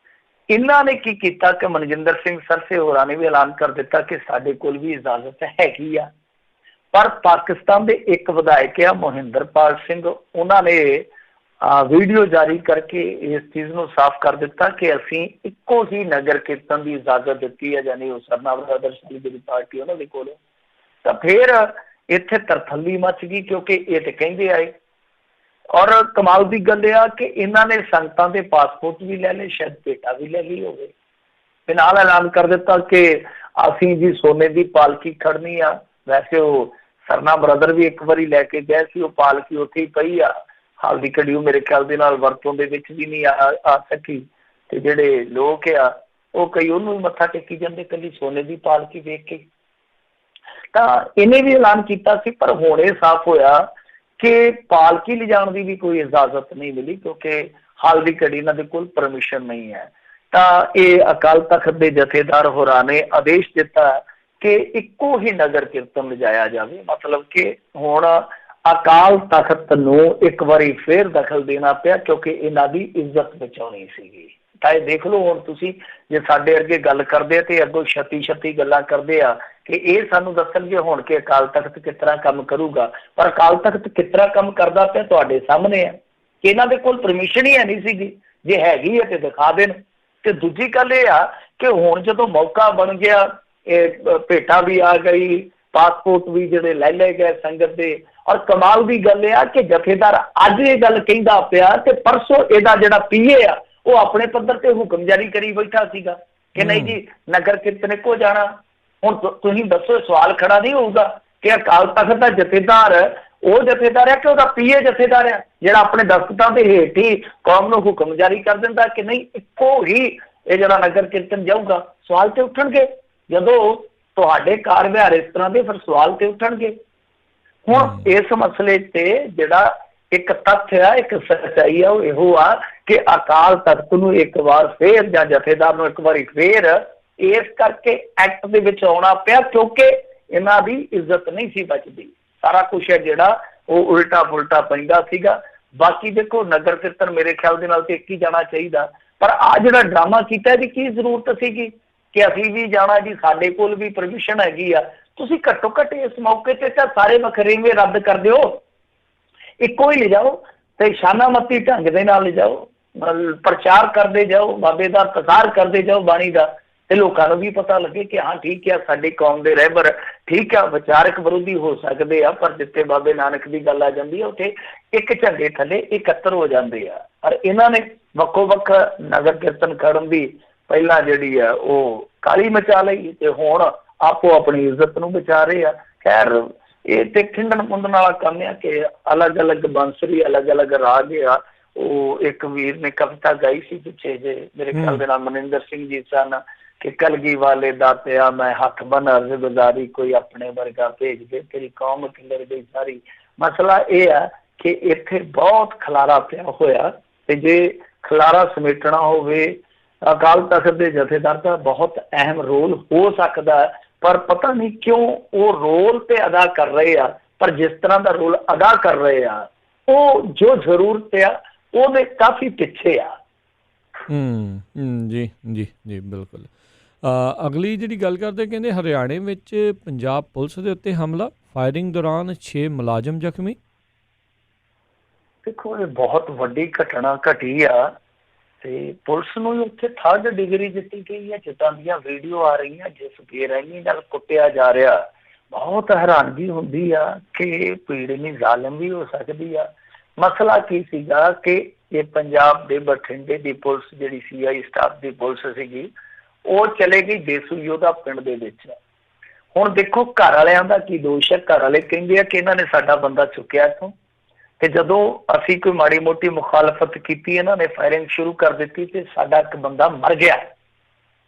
ਇਹਨਾਂ ਨੇ ਕੀ ਕੀਤਾ ਕਿ ਮਨਜਿੰਦਰ ਸਿੰਘ ਸਰਸੇ ਹੋਰਾਂ ਨੇ ਵੀ ਐਲਾਨ ਕਰ ਦਿੱਤਾ ਕਿ ਸਾਡੇ ਕੋਲ ਵੀ ਇਜਾਜ਼ਤ ਹੈਗੀ ਆ। ਪਰ ਪਾਕਿਸਤਾਨ ਦੇ ਇੱਕ ਵਿਧਾਇਕ ਆ ਮੋਹਿੰਦਰਪਾਲ ਸਿੰਘ, ਉਹਨਾਂ ਨੇ ਵੀਡੀਓ ਜਾਰੀ ਕਰਕੇ ਇਸ ਚੀਜ਼ ਨੂੰ ਸਾਫ਼ ਕਰ ਦਿੱਤਾ ਕਿ ਅਸੀਂ ਇੱਕੋ ਹੀ ਨਗਰ ਕੀਰਤਨ ਦੀ ਇਜਾਜ਼ਤ ਦਿੱਤੀ ਹੈ, ਯਾਨੀ ਉਹ ਸਰਨਾ ਬ੍ਰਦਰਸ ਦੀ ਜਿਹੜੀ ਪਾਰਟੀ ਉਹਨਾਂ ਦੇ ਕੋਲ। ਤਾਂ ਫਿਰ ਇੱਥੇ ਤਰਥੱਲੀ ਮਚ ਗਈ, ਕਿਉਂਕਿ ਇਹ ਤੇ ਕਹਿੰਦੇ ਆਏ। ਔਰ ਕਮਾਲ ਦੀ ਗੱਲ ਇਹ ਆ ਕਿ ਇਹਨਾਂ ਨੇ ਸੰਗਤਾਂ ਦੇ ਪਾਸਪੋਰਟ ਵੀ ਲੈ ਲਏ, ਸ਼ਾਇਦ ਭੇਟਾ ਵੀ ਲੈ ਲਈ ਹੋਵੇ, ਤੇ ਨਾਲ ਐਲਾਨ ਕਰ ਦਿੱਤਾ ਕਿ ਅਸੀਂ ਜੀ ਸੋਨੇ ਦੀ ਪਾਲਕੀ ਖੜਨੀ ਆ। ਵੈਸੇ ਉਹ ਸਰਨਾ ਬ੍ਰਦਰ ਵੀ ਇੱਕ ਵਾਰੀ ਲੈ ਕੇ ਗਏ ਸੀ, ਉਹ ਪਾਲਕੀ ਉੱਥੇ ਹੀ ਪਈ ਆ ਹਾਲ ਦੀ ਘੜੀ। ਉਹ ਮੇਰੇ ਖਿਆਲ ਦੇ ਨਾਲ ਵਰਤੋਂ ਦੇ ਵਿੱਚ ਵੀ ਨਹੀਂ ਆ ਸਕੀ। ਤੇ ਜਿਹੜੇ ਲੋਕ ਆ ਉਹ ਕਈ ਉਹਨੂੰ ਵੀ ਮੱਥਾ ਟੇਕੀ ਜਾਂਦੇ ਇਕੱਲੀ ਸੋਨੇ ਦੀ ਪਾਲਕੀ ਵੇਖ ਕੇ। ਤਾਂ ਇਹਨੇ ਵੀ ਐਲਾਨ ਕੀਤਾ ਸੀ, ਪਰ ਹੁਣ ਇਹ ਸਾਫ਼ ਹੋਇਆ ਕਿ ਪਾਲਕੀ ਲਿਜਾਣ ਦੀ ਵੀ ਕੋਈ ਇਜਾਜ਼ਤ ਨਹੀਂ ਮਿਲੀ, ਕਿਉਂਕਿ ਹਾਲ ਦੀ ਘੜੀ ਇਹਨਾਂ ਦੇ ਕੋਲ ਪਰਮਿਸ਼ਨ ਨਹੀਂ ਹੈ। ਤਾਂ ਇਹ ਅਕਾਲ ਤਖਤ ਦੇ ਜਥੇਦਾਰ ਹੋਰਾਂ ਨੇ ਆਦੇਸ਼ ਦਿੱਤਾ ਕਿ ਇੱਕੋ ਹੀ ਨਗਰ ਕੀਰਤਨ ਲਿਜਾਇਆ ਜਾਵੇ। ਮਤਲਬ ਕਿ ਹੁਣ ਅਕਾਲ ਤਖਤ ਨੂੰ ਇੱਕ ਵਾਰੀ ਫੇਰ ਦਖਲ ਦੇਣਾ ਪਿਆ ਕਿਉਂਕਿ ਇਹਨਾਂ ਦੀ ਇੱਜ਼ਤ ਬਚਾਉਣੀ ਸੀਗੀ। ਤਾਂ ਇਹ ਦੇਖ ਲਓ ਹੁਣ ਤੁਸੀਂ, ਜੇ ਸਾਡੇ ਅੱਗੇ ਗੱਲ ਕਰਦੇ ਆ ਤੇ ਅੱਗੋਂ ਛੱਤੀ ਗੱਲਾਂ ਕਰਦੇ ਆ ਕਿ ਇਹ ਸਾਨੂੰ ਦੱਸਣਗੇ ਹੁਣ ਕਿ ਅਕਾਲ ਤਖਤ ਕਿਸ ਤਰ੍ਹਾਂ ਕੰਮ ਕਰੂਗਾ। ਪਰ ਅਕਾਲ ਤਖਤ ਕਿਸ ਤਰ੍ਹਾਂ ਕੰਮ ਕਰਦਾ ਪਿਆ ਤੁਹਾਡੇ ਸਾਹਮਣੇ ਆ ਕਿ ਇਹਨਾਂ ਦੇ ਕੋਲ ਪਰਮਿਸ਼ਨ ਹੀ ਹੈ ਨਹੀਂ ਸੀਗੀ। ਜੇ ਹੈਗੀ ਹੈ ਤੇ ਦਿਖਾ ਦੇਣ। ਤੇ ਦੂਜੀ ਗੱਲ ਇਹ ਆ ਕਿ ਹੁਣ ਜਦੋਂ ਮੌਕਾ ਬਣ ਗਿਆ, ਇਹ ਭੇਟਾ ਵੀ ਆ ਗਈ, ਪਾਸਪੋਰਟ ਵੀ ਜਿਹੜੇ ਲੈ ਲਏ ਗਏ ਸੰਗਤ ਦੇ। ਔਰ ਕਮਾਲ ਦੀ ਗੱਲ ਇਹ ਆ ਕਿ ਜਥੇਦਾਰ ਅੱਜ ਇਹ ਗੱਲ ਕਹਿੰਦਾ ਪਿਆ ਤੇ ਪਰਸੋਂ ਇਹਦਾ ਜਿਹੜਾ ਪੀਏ ਆ ਉਹ ਆਪਣੇ ਪੱਧਰ ਤੇ ਹੁਕਮ ਜਾਰੀ ਕਰੀ ਬੈਠਾ ਸੀਗਾ ਕਿ ਨਹੀਂ ਜੀ ਨਗਰ ਕੀਰਤਨ ਇੱਕੋ ਜਾਣਾ। ਹੁਣ ਤੁਸੀਂ ਦੱਸੋ, ਸਵਾਲ ਖੜਾ ਨਹੀਂ ਹੋਊਗਾ ਕਿ ਅਕਾਲ ਤਖਤ ਦਾ ਜਥੇਦਾਰ ਉਹ ਜਥੇਦਾਰ ਹੈ ਕਿ ਉਹਦਾ ਪੀਏ ਜਥੇਦਾਰ ਹੈ ਜਿਹੜਾ ਆਪਣੇ ਦਸਤਖਤਾਂ ਦੇ ਹੇਠ ਹੀ ਕੌਮ ਨੂੰ ਹੁਕਮ ਜਾਰੀ ਕਰ ਦਿੰਦਾ ਕਿ ਨਹੀਂ ਇੱਕੋ ਹੀ ਇਹ ਜਿਹੜਾ ਨਗਰ ਕੀਰਤਨ ਜਾਊਗਾ। ਸਵਾਲ ਤੇ ਉੱਠਣਗੇ ਜਦੋਂ ਤੁਹਾਡੇ ਕਾਰ ਵਿਹਾਰ ਇਸ ਤਰ੍ਹਾਂ ਦੇ, ਫਿਰ ਸਵਾਲ ਤੇ ਉੱਠਣਗੇ। ਹੁਣ ਇਸ ਮਸਲੇ ਤੇ ਜਿਹੜਾ ਇੱਕ ਤੱਥ ਆ, ਇੱਕ ਸੱਚਾਈ ਆ, ਉਹ ਇਹੋ ਆ ਕਿ ਅਕਾਲ ਤਖਤ ਨੂੰ ਇੱਕ ਵਾਰ ਫੇਰ ਜਾਂ ਜਥੇਦਾਰ ਨੂੰ ਇੱਕ ਵਾਰੀ ਫੇਰ ਇਸ ਕਰਕੇ ਐਕਟ ਦੇ ਵਿੱਚ ਆਉਣਾ ਪਿਆ ਕਿਉਂਕਿ ਇਹਨਾਂ ਦੀ ਇੱਜ਼ਤ ਨਹੀਂ ਸੀ ਬਚਦੀ। ਸਾਰਾ ਕੁਛ ਹੈ ਜਿਹੜਾ ਉਹ ਉਲਟਾ ਪੁਲਟਾ ਪੈਂਦਾ ਸੀਗਾ। ਬਾਕੀ ਦੇਖੋ ਨਗਰ ਕੀਰਤਨ ਮੇਰੇ ਖਿਆਲ ਦੇ ਨਾਲ ਤੇ ਇੱਕ ਹੀ ਜਾਣਾ ਚਾਹੀਦਾ, ਪਰ ਆ ਜਿਹੜਾ ਡਰਾਮਾ ਕੀਤਾ ਇਹਦੀ ਕੀ ਜ਼ਰੂਰਤ ਸੀਗੀ ਕਿ ਅਸੀਂ ਵੀ ਜਾਣਾ ਜੀ, ਸਾਡੇ ਕੋਲ ਵੀ ਪਰਮਿਸ਼ਨ ਹੈਗੀ ਆ। ਤੁਸੀਂ ਘੱਟੋ ਘੱਟ ਇਸ ਮੌਕੇ ਤੇ ਤਾਂ ਸਾਰੇ ਵਖਰੇਵੇਂ ਰੱਦ ਕਰ ਦਿਓ, ਇੱਕੋ ਹੀ ਲਿਜਾਓ ਤੇ ਸ਼ਾਨਾਮਤੀ ਢੰਗ ਦੇ ਨਾਲ ਲਿਜਾਓ, ਪ੍ਰਚਾਰ ਕਰਦੇ ਜਾਓ, ਬਾਬੇ ਦਾ ਪ੍ਰਸਾਰ ਕਰਦੇ ਜਾਓ ਬਾਣੀ ਦਾ, ਤੇ ਲੋਕਾਂ ਨੂੰ ਵੀ ਪਤਾ ਲੱਗੇ ਕਿ ਹਾਂ ਠੀਕ ਆ ਸਾਡੀ ਕੌਮ ਦੇ ਰਹਿਬਰ ਠੀਕ ਆ, ਵਿਚਾਰਕ ਵਿਰੋਧੀ ਹੋ ਸਕਦੇ ਆ ਪਰ ਜਿੱਥੇ ਬਾਬੇ ਨਾਨਕ ਦੀ ਗੱਲ ਆ ਜਾਂਦੀ ਆ ਉੱਥੇ ਇੱਕ ਝੰਡੇ ਥੱਲੇ ਇਕੱਤਰ ਹੋ ਜਾਂਦੇ ਆ। ਪਰ ਇਹਨਾਂ ਨੇ ਵੱਖੋ ਵੱਖ ਨਗਰ ਕੀਰਤਨ ਕਰਨ ਦੀ ਪਹਿਲਾਂ ਜਿਹੜੀ ਆ ਉਹ ਕਾਲੀ ਮਚਾ ਲਈ ਤੇ ਹੁਣ ਆਪੋ ਆਪਣੀ ਇੱਜ਼ਤ ਨੂੰ ਬਚਾ ਰਹੇ ਆ। ਖੈਰ ਇਹ ਤੇ ਖਿੰਡਣ ਪੁੰਡਣ ਵਾਲਾ ਕੰਮ ਆ ਕਿ ਅਲੱਗ ਅਲੱਗ ਬੰਸਰੀ ਅਲੱਗ ਅਲੱਗ ਰਾਗ ਆ। ਉਹ ਇੱਕ ਵੀਰ ਨੇ ਕਵਿਤਾ ਗਾਈ ਸੀ ਪਿੱਛੇ ਜੇ ਮੇਰੇ ਖਿਆਲ ਦੇ ਨਾਲ ਮਨਿੰਦਰ ਸਿੰਘ ਜੀ ਸਨ ਕਿ ਕਲਗੀ ਵਾਲੇ ਦਾਤਿਆ ਮੈਂ ਹੱਥ ਬਨ ਅਰਜ਼ ਗੁਜ਼ਾਰੀ ਕੋਈ ਆਪਣੇ ਵਰਗਾ ਭੇਜ ਦੇ ਤੇਰੀ ਕੌਮ ਖਿਲਰ ਗਈ ਸਾਰੀ। ਮਸਲਾ ਇਹ ਆ ਕਿ ਇੱਥੇ ਬਹੁਤ ਖਲਾਰਾ ਪਿਆ ਹੋਇਆ ਤੇ ਜੇ ਖਲਾਰਾ ਸਮੇਟਣਾ ਹੋਵੇ ਅਕਾਲ ਤਖਤ ਦੇ ਜਥੇਦਾਰ ਦਾ ਬਹੁਤ ਅਹਿਮ ਰੋਲ ਹੋ ਸਕਦਾ, ਪਰ ਪਤਾ ਨਹੀਂ ਕਿਉਂ ਉਹ ਰੋਲ ਤੇ ਅਦਾ ਕਰ ਰਹੇ ਆ, ਪਰ ਜਿਸ ਤਰ੍ਹਾਂ ਦਾ ਰੋਲ ਅਦਾ ਕਰ ਰਹੇ ਆ ਉਹ ਜੋ ਜ਼ਰੂਰਤ ਆ ਉਹਦੇ ਕਾਫੀ ਪਿੱਛੇ ਆ। ਜੀ ਜੀ ਜੀ ਬਿਲਕੁਲ। ਅਗਲੀ ਜਿਹੜੀ ਗੱਲ ਕਰਦੇ ਕਹਿੰਦੇ ਹਰਿਆਣੇ ਵਿੱਚ ਪੰਜਾਬ ਪੁਲਿਸ ਦੇ ਉੱਤੇ ਹਮਲਾ, ਫਾਇਰਿੰਗ ਦੌਰਾਨ 6 ਮੁਲਾਜ਼ਮ ਜ਼ਖਮੀ। ਦੇਖੋ ਇਹ ਬਹੁਤ ਵੱਡੀ ਘਟਨਾ ਘਟੀ ਆ ਤੇ ਪੁਲਿਸ ਨੂੰ ਉੱਥੇ 3rd ਡਿਗਰੀ ਦਿੱਤੀ ਗਈ ਹੈ। ਜਿੱਦਾਂ ਦੀਆਂ ਵੀਡੀਓ ਆ ਰਹੀਆਂ ਜਿਸ ਬੇਰਹਿਮੀ ਨਾਲ ਕੁੱਟਿਆ ਜਾ ਰਿਹਾ, ਬਹੁਤ ਹੈਰਾਨਗੀ ਹੁੰਦੀ ਆ ਕਿ ਪੀੜਨੀ ਜ਼ਾਲਮ ਵੀ ਹੋ ਸਕਦੀ ਆ। ਮਸਲਾ ਕੀ ਸੀਗਾ ਕਿ ਇਹ ਪੰਜਾਬ ਦੇ ਬਠਿੰਡੇ ਦੀ ਪੁਲਿਸ ਜਿਹੜੀ CI ਸਟਾਫ ਦੀ ਪੁਲਿਸ ਸੀਗੀ ਉਹ ਚਲੇ ਗਈ ਦੇਸੂ ਯੋਧਾ ਪਿੰਡ ਦੇ ਵਿੱਚ। ਹੁਣ ਦੇਖੋ ਘਰ ਵਾਲਿਆਂ ਦਾ ਕੀ ਦੋਸ਼ ਹੈ। ਘਰ ਵਾਲੇ ਕਹਿੰਦੇ ਆ ਕਿ ਇਹਨਾਂ ਨੇ ਸਾਡਾ ਬੰਦਾ ਚੁੱਕਿਆ ਇੱਥੋਂ ਤੇ ਜਦੋਂ ਅਸੀਂ ਕੋਈ ਮਾੜੀ ਮੋਟੀ ਮੁਖਾਲਫਤ ਕੀਤੀ ਇਹਨਾਂ ਨੇ ਫਾਇਰਿੰਗ ਸ਼ੁਰੂ ਕਰ ਦਿੱਤੀ ਤੇ ਸਾਡਾ ਇੱਕ ਬੰਦਾ ਮਰ ਗਿਆ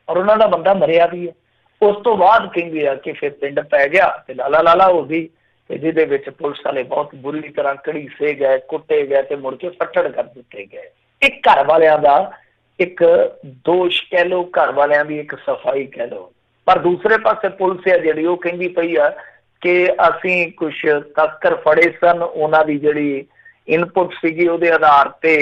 ਔਰ ਉਹਨਾਂ ਦਾ ਬੰਦਾ ਮਰਿਆ ਵੀ ਹੈ। ਉਸ ਤੋਂ ਬਾਅਦ ਕਹਿੰਦੇ ਆ ਕਿ ਫਿਰ ਪਿੰਡ ਪੈ ਗਿਆ ਤੇ ਲਾਲਾ ਹੋ ਗਈ ਤੇ ਜਿਹਦੇ ਵਿੱਚ ਪੁਲਿਸ ਵਾਲੇ ਬਹੁਤ ਬੁਰੀ ਤਰ੍ਹਾਂ ਘੜੀਸੇ ਗਏ, ਕੁੱਟੇ ਗਏ ਤੇ ਮੁੜ ਕੇ ਫੱਟੜ ਕਰ ਦਿੱਤੇ ਗਏ। ਇੱਕ ਘਰ ਵਾਲਿਆਂ ਦਾ ਇੱਕ ਦੋਸ਼ ਕਹਿ ਲਓ, ਘਰ ਵਾਲਿਆਂ ਦੀ ਇੱਕ ਸਫਾਈ ਕਹਿ ਲਓ। ਪਰ ਦੂਸਰੇ ਪਾਸੇ ਪੁਲਿਸ ਹੈ ਜਿਹੜੀ ਉਹ ਕਹਿੰਦੀ ਪਈ ਆ ਕਿ ਅਸੀਂ ਕੁਛ ਤਸਕਰ ਫੜੇ ਸਨ, ਉਹਨਾਂ ਦੀ ਜਿਹੜੀ ਇਨਪੁਟ ਸੀਗੀ ਉਹਦੇ ਆਧਾਰ ਤੇ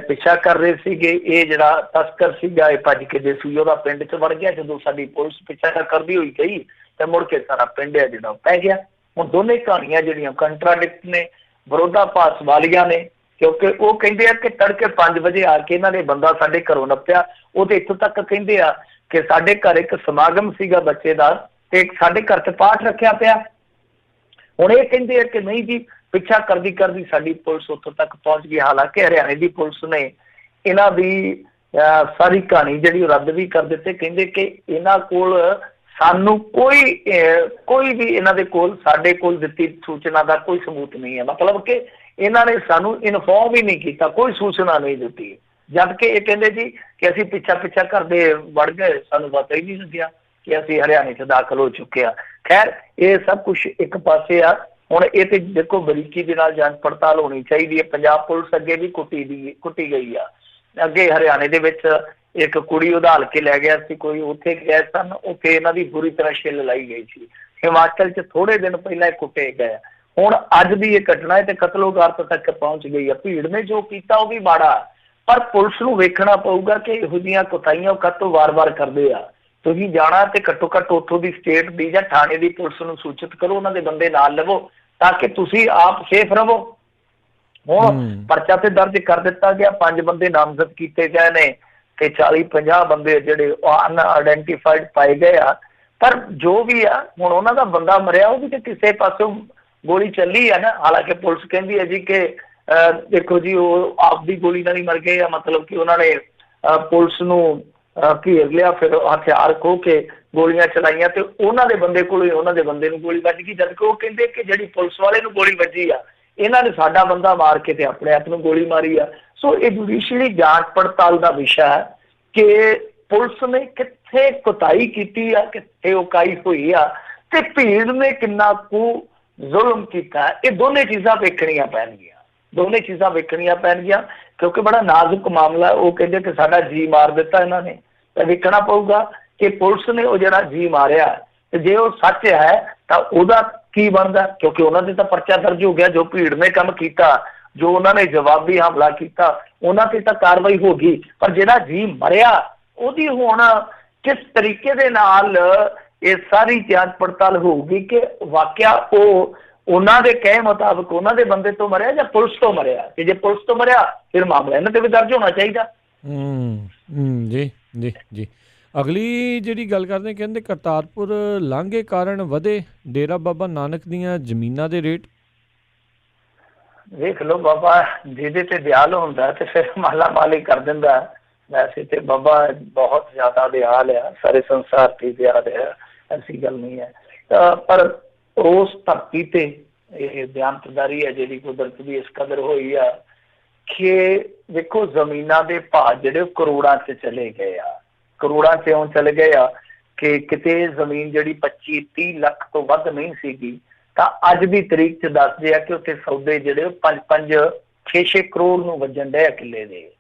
ਪਿੱਛਾ ਕਰ ਰਹੇ ਸੀਗੇ। ਇਹ ਜਿਹੜਾ ਤਸਕਰ ਸੀਗਾ ਇਹ ਭੱਜ ਕੇ ਦੇਸੂ ਯੋਧਾ ਪਿੰਡ 'ਚ ਵੜ ਗਿਆ। ਜਦੋਂ ਸਾਡੀ ਪੁਲਿਸ ਪਿੱਛਾ ਕਰਦੀ ਹੋਈ ਗਈ ਤੇ ਮੁੜ ਕੇ ਸਾਰਾ ਪਿੰਡ ਹੈ ਜਿਹੜਾ ਪੈ ਗਿਆ। ਹੁਣ ਦੋਨੇ ਕਹਾਣੀਆਂ ਜਿਹੜੀਆਂ ਕੰਟਰਾਡਿਕਟ ਨੇ, ਵਿਰੋਧਾਭਾਸ ਵਾਲੀਆਂ ਨੇ, ਕਿਉਂਕਿ ਉਹ ਕਹਿੰਦੇ ਆ ਕਿ ਤੜਕੇ 5 ਵਜੇ ਆ ਕੇ ਇਹਨਾਂ ਨੇ ਬੰਦਾ ਸਾਡੇ ਘਰੋਂ ਨੱਪਿਆ। ਉਹ ਤੇ ਇੱਥੋਂ ਤੱਕ ਕਹਿੰਦੇ ਆ ਕਿ ਸਾਡੇ ਘਰ ਇੱਕ ਸਮਾਗਮ ਸੀਗਾ ਬੱਚੇ ਦਾ ਤੇ ਸਾਡੇ ਘਰ 'ਚ ਪਾਠ ਰੱਖਿਆ ਪਿਆ। ਹੁਣ ਇਹ ਕਹਿੰਦੇ ਆ ਕਿ ਨਹੀਂ ਜੀ ਪਿੱਛਾ ਕਰਦੀ ਸਾਡੀ ਪੁਲਿਸ ਉੱਥੋਂ ਤੱਕ ਪਹੁੰਚ ਗਈ। ਹਾਲਾਂਕਿ ਹਰਿਆਣੇ ਦੀ ਪੁਲਿਸ ਨੇ ਇਹਨਾਂ ਦੀ ਸਾਰੀ ਕਹਾਣੀ ਜਿਹੜੀ ਰੱਦ ਵੀ ਕਰ ਦਿੱਤੇ। ਕਹਿੰਦੇ ਕਿ ਇਹਨਾਂ ਕੋਲ ਸਾਨੂੰ ਕੋਈ ਵੀ ਇਹਨਾਂ ਦੇ ਕੋਲ ਸਾਡੇ ਕੋਲ ਦਿੱਤੀ ਸੂਚਨਾ ਦਾ ਕੋਈ ਸਬੂਤ ਨਹੀਂ ਹੈ। ਮਤਲਬ ਕਿ ਇਹਨਾਂ ਨੇ ਸਾਨੂੰ ਇਨਫੋਰਮ ਹੀ ਨਹੀਂ ਕੀਤਾ, ਕੋਈ ਸੂਚਨਾ ਨਹੀਂ ਦਿੱਤੀ। ਜਦ ਕਿ ਇਹ ਕਹਿੰਦੇ ਜੀ ਕਿ ਅਸੀਂ ਪਿੱਛਾ ਕਰਦੇ ਵੜ ਗਏ, ਸਾਨੂੰ ਪਤਾ ਹੀ ਨਹੀਂ ਲੱਗਿਆ ਕਿ ਅਸੀਂ ਹਰਿਆਣੇ 'ਚ ਦਾਖਲ ਹੋ ਚੁੱਕੇ ਆ। ਖੈਰ ਇਹ ਸਭ ਕੁਛ ਇੱਕ ਪਾਸੇ ਆ। ਹੁਣ ਇਹ ਤੇ ਦੇਖੋ ਬਰੀਕੀ ਦੇ ਨਾਲ ਜਾਂਚ ਪੜਤਾਲ ਹੋਣੀ ਚਾਹੀਦੀ ਹੈ। ਪੰਜਾਬ ਪੁਲਿਸ ਅੱਗੇ ਵੀ ਕੁੱਟੀ ਗਈ ਆ। ਅੱਗੇ ਹਰਿਆਣੇ ਦੇ ਵਿੱਚ ਇੱਕ ਕੁੜੀ ਉਧਾਲ ਕੇ ਲੈ ਗਿਆ ਸੀ ਕੋਈ, ਉੱਥੇ ਗਏ ਸਨ, ਉੱਥੇ ਇਹਨਾਂ ਦੀ ਬੁਰੀ ਤਰ੍ਹਾਂ ਛਿੱਲ ਲਾਈ ਗਈ ਸੀ। ਹਿਮਾਚਲ 'ਚ ਥੋੜੇ ਦਿਨ ਪਹਿਲਾਂ ਕੁੱਟੇ ਗਏ। ਹੁਣ ਅੱਜ ਦੀ ਇਹ ਘਟਨਾ ਹੈ ਤੇ ਕਤਲੋਗਾਰਤ ਤੱਕ ਪਹੁੰਚ ਗਈ ਹੈ। ਭੀੜ ਨੇ ਜੋ ਕੀਤਾ ਉਹ ਵੀ ਮਾੜਾ, ਪਰ ਪੁਲਿਸ ਨੂੰ ਵੇਖਣਾ ਪਊਗਾ ਕਿ ਇਹੋ ਜਿਹੀਆਂ ਕੁਤਾਹੀਆਂ ਕਦੋਂ ਵਾਰ-ਵਾਰ ਕਰਦੇ ਆ। ਤੁਸੀਂ ਜਾਣਾ ਤੇ ਘੱਟੋ ਘੱਟ ਉੱਥੋਂ ਦੀ ਸਟੇਟ ਦੀ ਜਾਂ ਥਾਣੇ ਦੀ ਪੁਲਿਸ ਨੂੰ ਸੂਚਿਤ ਕਰੋ, ਉਹਨਾਂ ਦੇ ਬੰਦੇ ਨਾਲ ਲਵੋ ਤਾਂ ਕਿ ਤੁਸੀਂ ਆਪ ਸੇਫ ਰਹੋ। ਹੁਣ ਪਰਚਾ ਤੇ ਦਰਜ ਕਰ ਦਿੱਤਾ ਗਿਆ, 5 ਬੰਦੇ ਨਾਮਜ਼ਦ ਕੀਤੇ ਗਏ ਨੇ ਤੇ 40-50 ਬੰਦੇ ਜਿਹੜੇ ਅਨਆਇਡੈਂਟੀਫਾਈਡ ਪਾਏ ਗਏ ਆ। ਪਰ ਜੋ ਵੀ ਆ ਹੁਣ ਉਹਨਾਂ ਦਾ ਬੰਦਾ ਮਰਿਆ, ਉਹ ਵੀ ਤੇ ਕਿਸੇ ਪਾਸੋਂ ਗੋਲੀ ਚੱਲੀ ਆ ਨਾ। ਹਾਲਾਂਕਿ ਪੁਲਿਸ ਕਹਿੰਦੀ ਹੈ ਜੀ ਕਿ ਦੇਖੋ ਜੀ ਉਹ ਆਪਦੀ ਗੋਲੀ ਨਾਲ ਹੀ ਮਰ ਗਏ ਆ, ਮਤਲਬ ਕਿ ਉਹਨਾਂ ਨੇ ਪੁਲਿਸ ਨੂੰ ਘੇਰ ਲਿਆ, ਫਿਰ ਹਥਿਆਰ ਖੋਹ ਕੇ ਗੋਲੀਆਂ ਚਲਾਈਆਂ ਤੇ ਉਹਨਾਂ ਦੇ ਬੰਦੇ ਕੋਲ ਉਹਨਾਂ ਦੇ ਬੰਦੇ ਨੂੰ ਗੋਲੀ ਵੱਜ ਗਈ। ਜਦਕਿ ਉਹ ਕਹਿੰਦੇ ਕਿ ਜਿਹੜੀ ਪੁਲਿਸ ਵਾਲੇ ਨੂੰ ਗੋਲੀ ਵੱਜੀ ਆ, ਇਹਨਾਂ ਨੇ ਸਾਡਾ ਬੰਦਾ ਮਾਰ ਕੇ ਤੇ ਆਪਣੇ ਆਪ ਨੂੰ ਗੋਲੀ ਮਾਰੀ ਆ। ਸੋ ਇਹ ਜੁਡੀਸ਼ੀਅਲੀ ਜਾਂਚ ਪੜਤਾਲ ਦਾ ਵਿਸ਼ਾ ਹੈ ਕਿ ਪੁਲਿਸ ਨੇ ਕਿੱਥੇ ਕੁਤਾਹੀ ਕੀਤੀ ਆ, ਕਿੱਥੇ ਉਕਾਈ ਹੋਈ ਆ ਤੇ ਭੀੜ ਨੇ ਕਿੰਨਾ ਕੁ ਜ਼ੁਲਮ ਕੀਤਾ। ਇਹ ਦੋਨੇ ਚੀਜ਼ਾਂ ਵੇਖਣੀਆਂ ਪੈਣਗੀਆਂ ਕਿਉਂਕਿ ਬੜਾ ਨਾਜ਼ੁਕ ਮਾਮਲਾ। ਉਹ ਕਹਿੰਦੇ ਕਿ ਸਾਡਾ ਜੀ ਮਾਰ ਦਿੱਤਾ ਇਹਨਾਂ ਨੇ, ਤਾਂ ਵੇਖਣਾ ਪਊਗਾ ਕਿ ਪੁਲਿਸ ਨੇ ਉਹ ਜਿਹੜਾ ਜੀ ਮਾਰਿਆ ਤੇ ਜੇ ਉਹ ਸੱਚ ਹੈ ਤਾਂ ਉਹਦਾ ਕੀ ਬਣਦਾ, ਕਿਉਂਕਿ ਉਹਨਾਂ ਦੇ ਤਾਂ ਪਰਚਾ ਦਰਜ ਹੋ ਗਿਆ। ਜੋ ਭੀੜ ਨੇ ਕੰਮ ਕੀਤਾ, ਜੋ ਉਹਨਾਂ ਨੇ ਜਵਾਬੀ ਹਮਲਾ ਕੀਤਾ, ਉਹਨਾਂ ਤੇ ਤਾਂ ਕਾਰਵਾਈ ਹੋ ਗਈ। ਪਰ ਜਿਹੜਾ ਜੀ ਮਰਿਆ ਉਹਦੀ ਹੁਣ ਕਿਸ ਤਰੀਕੇ ਦੇ ਨਾਲ ਇਹ ਸਾਰੀ ਜਾਂਚ ਪੜਤਾਲ ਹੋਊਗੀ ਕਿ ਵਾਕਿਆ ਉਹ ਉਹਨਾਂ ਦੇ ਕਹੇ ਮੁਤਾਬਕ ਉਹਨਾਂ ਦੇ ਬੰਦੇ ਤੋਂ ਮਰਿਆ ਜਾਂ ਪੁਲਿਸ ਤੋਂ ਮਰਿਆ। ਤੇ ਜੇ ਪੁਲਿਸ ਤੋਂ ਮਰਿਆ ਫਿਰ ਮਾਮਲਾ ਇਹਨਾਂ ਤੇ ਵੀ ਦਰਜ ਹੋਣਾ ਚਾਹੀਦਾ। ਜੀ ਜੀ ਜੀ। ਅਗਲੀ ਜਿਹੜੀ ਗੱਲ ਕਰਦੇ ਕਹਿੰਦੇ ਕਰਤਾਰਪੁਰ ਲਾਂਘੇ ਕਾਰਨ ਵਧੇ ਡੇਰਾ ਬਾਬਾ ਨਾਨਕ ਦੀਆਂ ਜ਼ਮੀਨਾਂ ਦੇ ਰੇਟ। ਵੇਖ ਲਓ ਬਾਬਾ ਜਿਹਦੇ ਤੇ ਦਿਆਲ ਹੁੰਦਾ ਤੇ ਫਿਰ ਮਾਲਾ ਮਾਲੀ ਕਰ ਦਿੰਦਾ। ਵੈਸੇ ਤੇ ਬਾਬਾ ਬਹੁਤ ਜ਼ਿਆਦਾ ਦਿਆਲ ਆ, ਸਾਰੇ ਸੰਸਾਰ ਤੇ ਦਿਆਲ ਆ, ਐਸੀ ਗੱਲ ਨਹੀਂ ਹੈ। ਪਰ ਉਸ ਧਰਤੀ ਤੇ ਇਹ ਬਿਆਨਤਦਾਰੀ ਹੈ ਜਿਹੜੀ ਕੁਦਰਤ ਦੀ ਇਸ ਕਦਰ ਹੋਈ ਆ ਕਿ ਦੇਖੋ ਜ਼ਮੀਨਾਂ ਦੇ ਭਾਅ ਜਿਹੜੇ ਉਹ ਕਰੋੜਾਂ 'ਚ ਚਲੇ ਗਏ ਆ। ਕਰੋੜਾਂ 'ਚ ਇਉਂ ਚਲੇ ਗਏ ਆ ਕਿ ਕਿਤੇ ਜ਼ਮੀਨ ਜਿਹੜੀ 25-30 ਲੱਖ ਤੋਂ ਵੱਧ ਨਹੀਂ ਸੀਗੀ ਤਾਂ ਅੱਜ ਦੀ ਤਰੀਕ 'ਚ ਦੱਸਦੇ ਆ ਕਿ ਉੱਥੇ ਸੌਦੇ ਜਿਹੜੇ ਉਹ 5-5, 6-6 ਕਰੋੜ ਨੂੰ ਵੱਜਣ ਡਏ ਆ ਕਿੱਲੇ ਦੇ।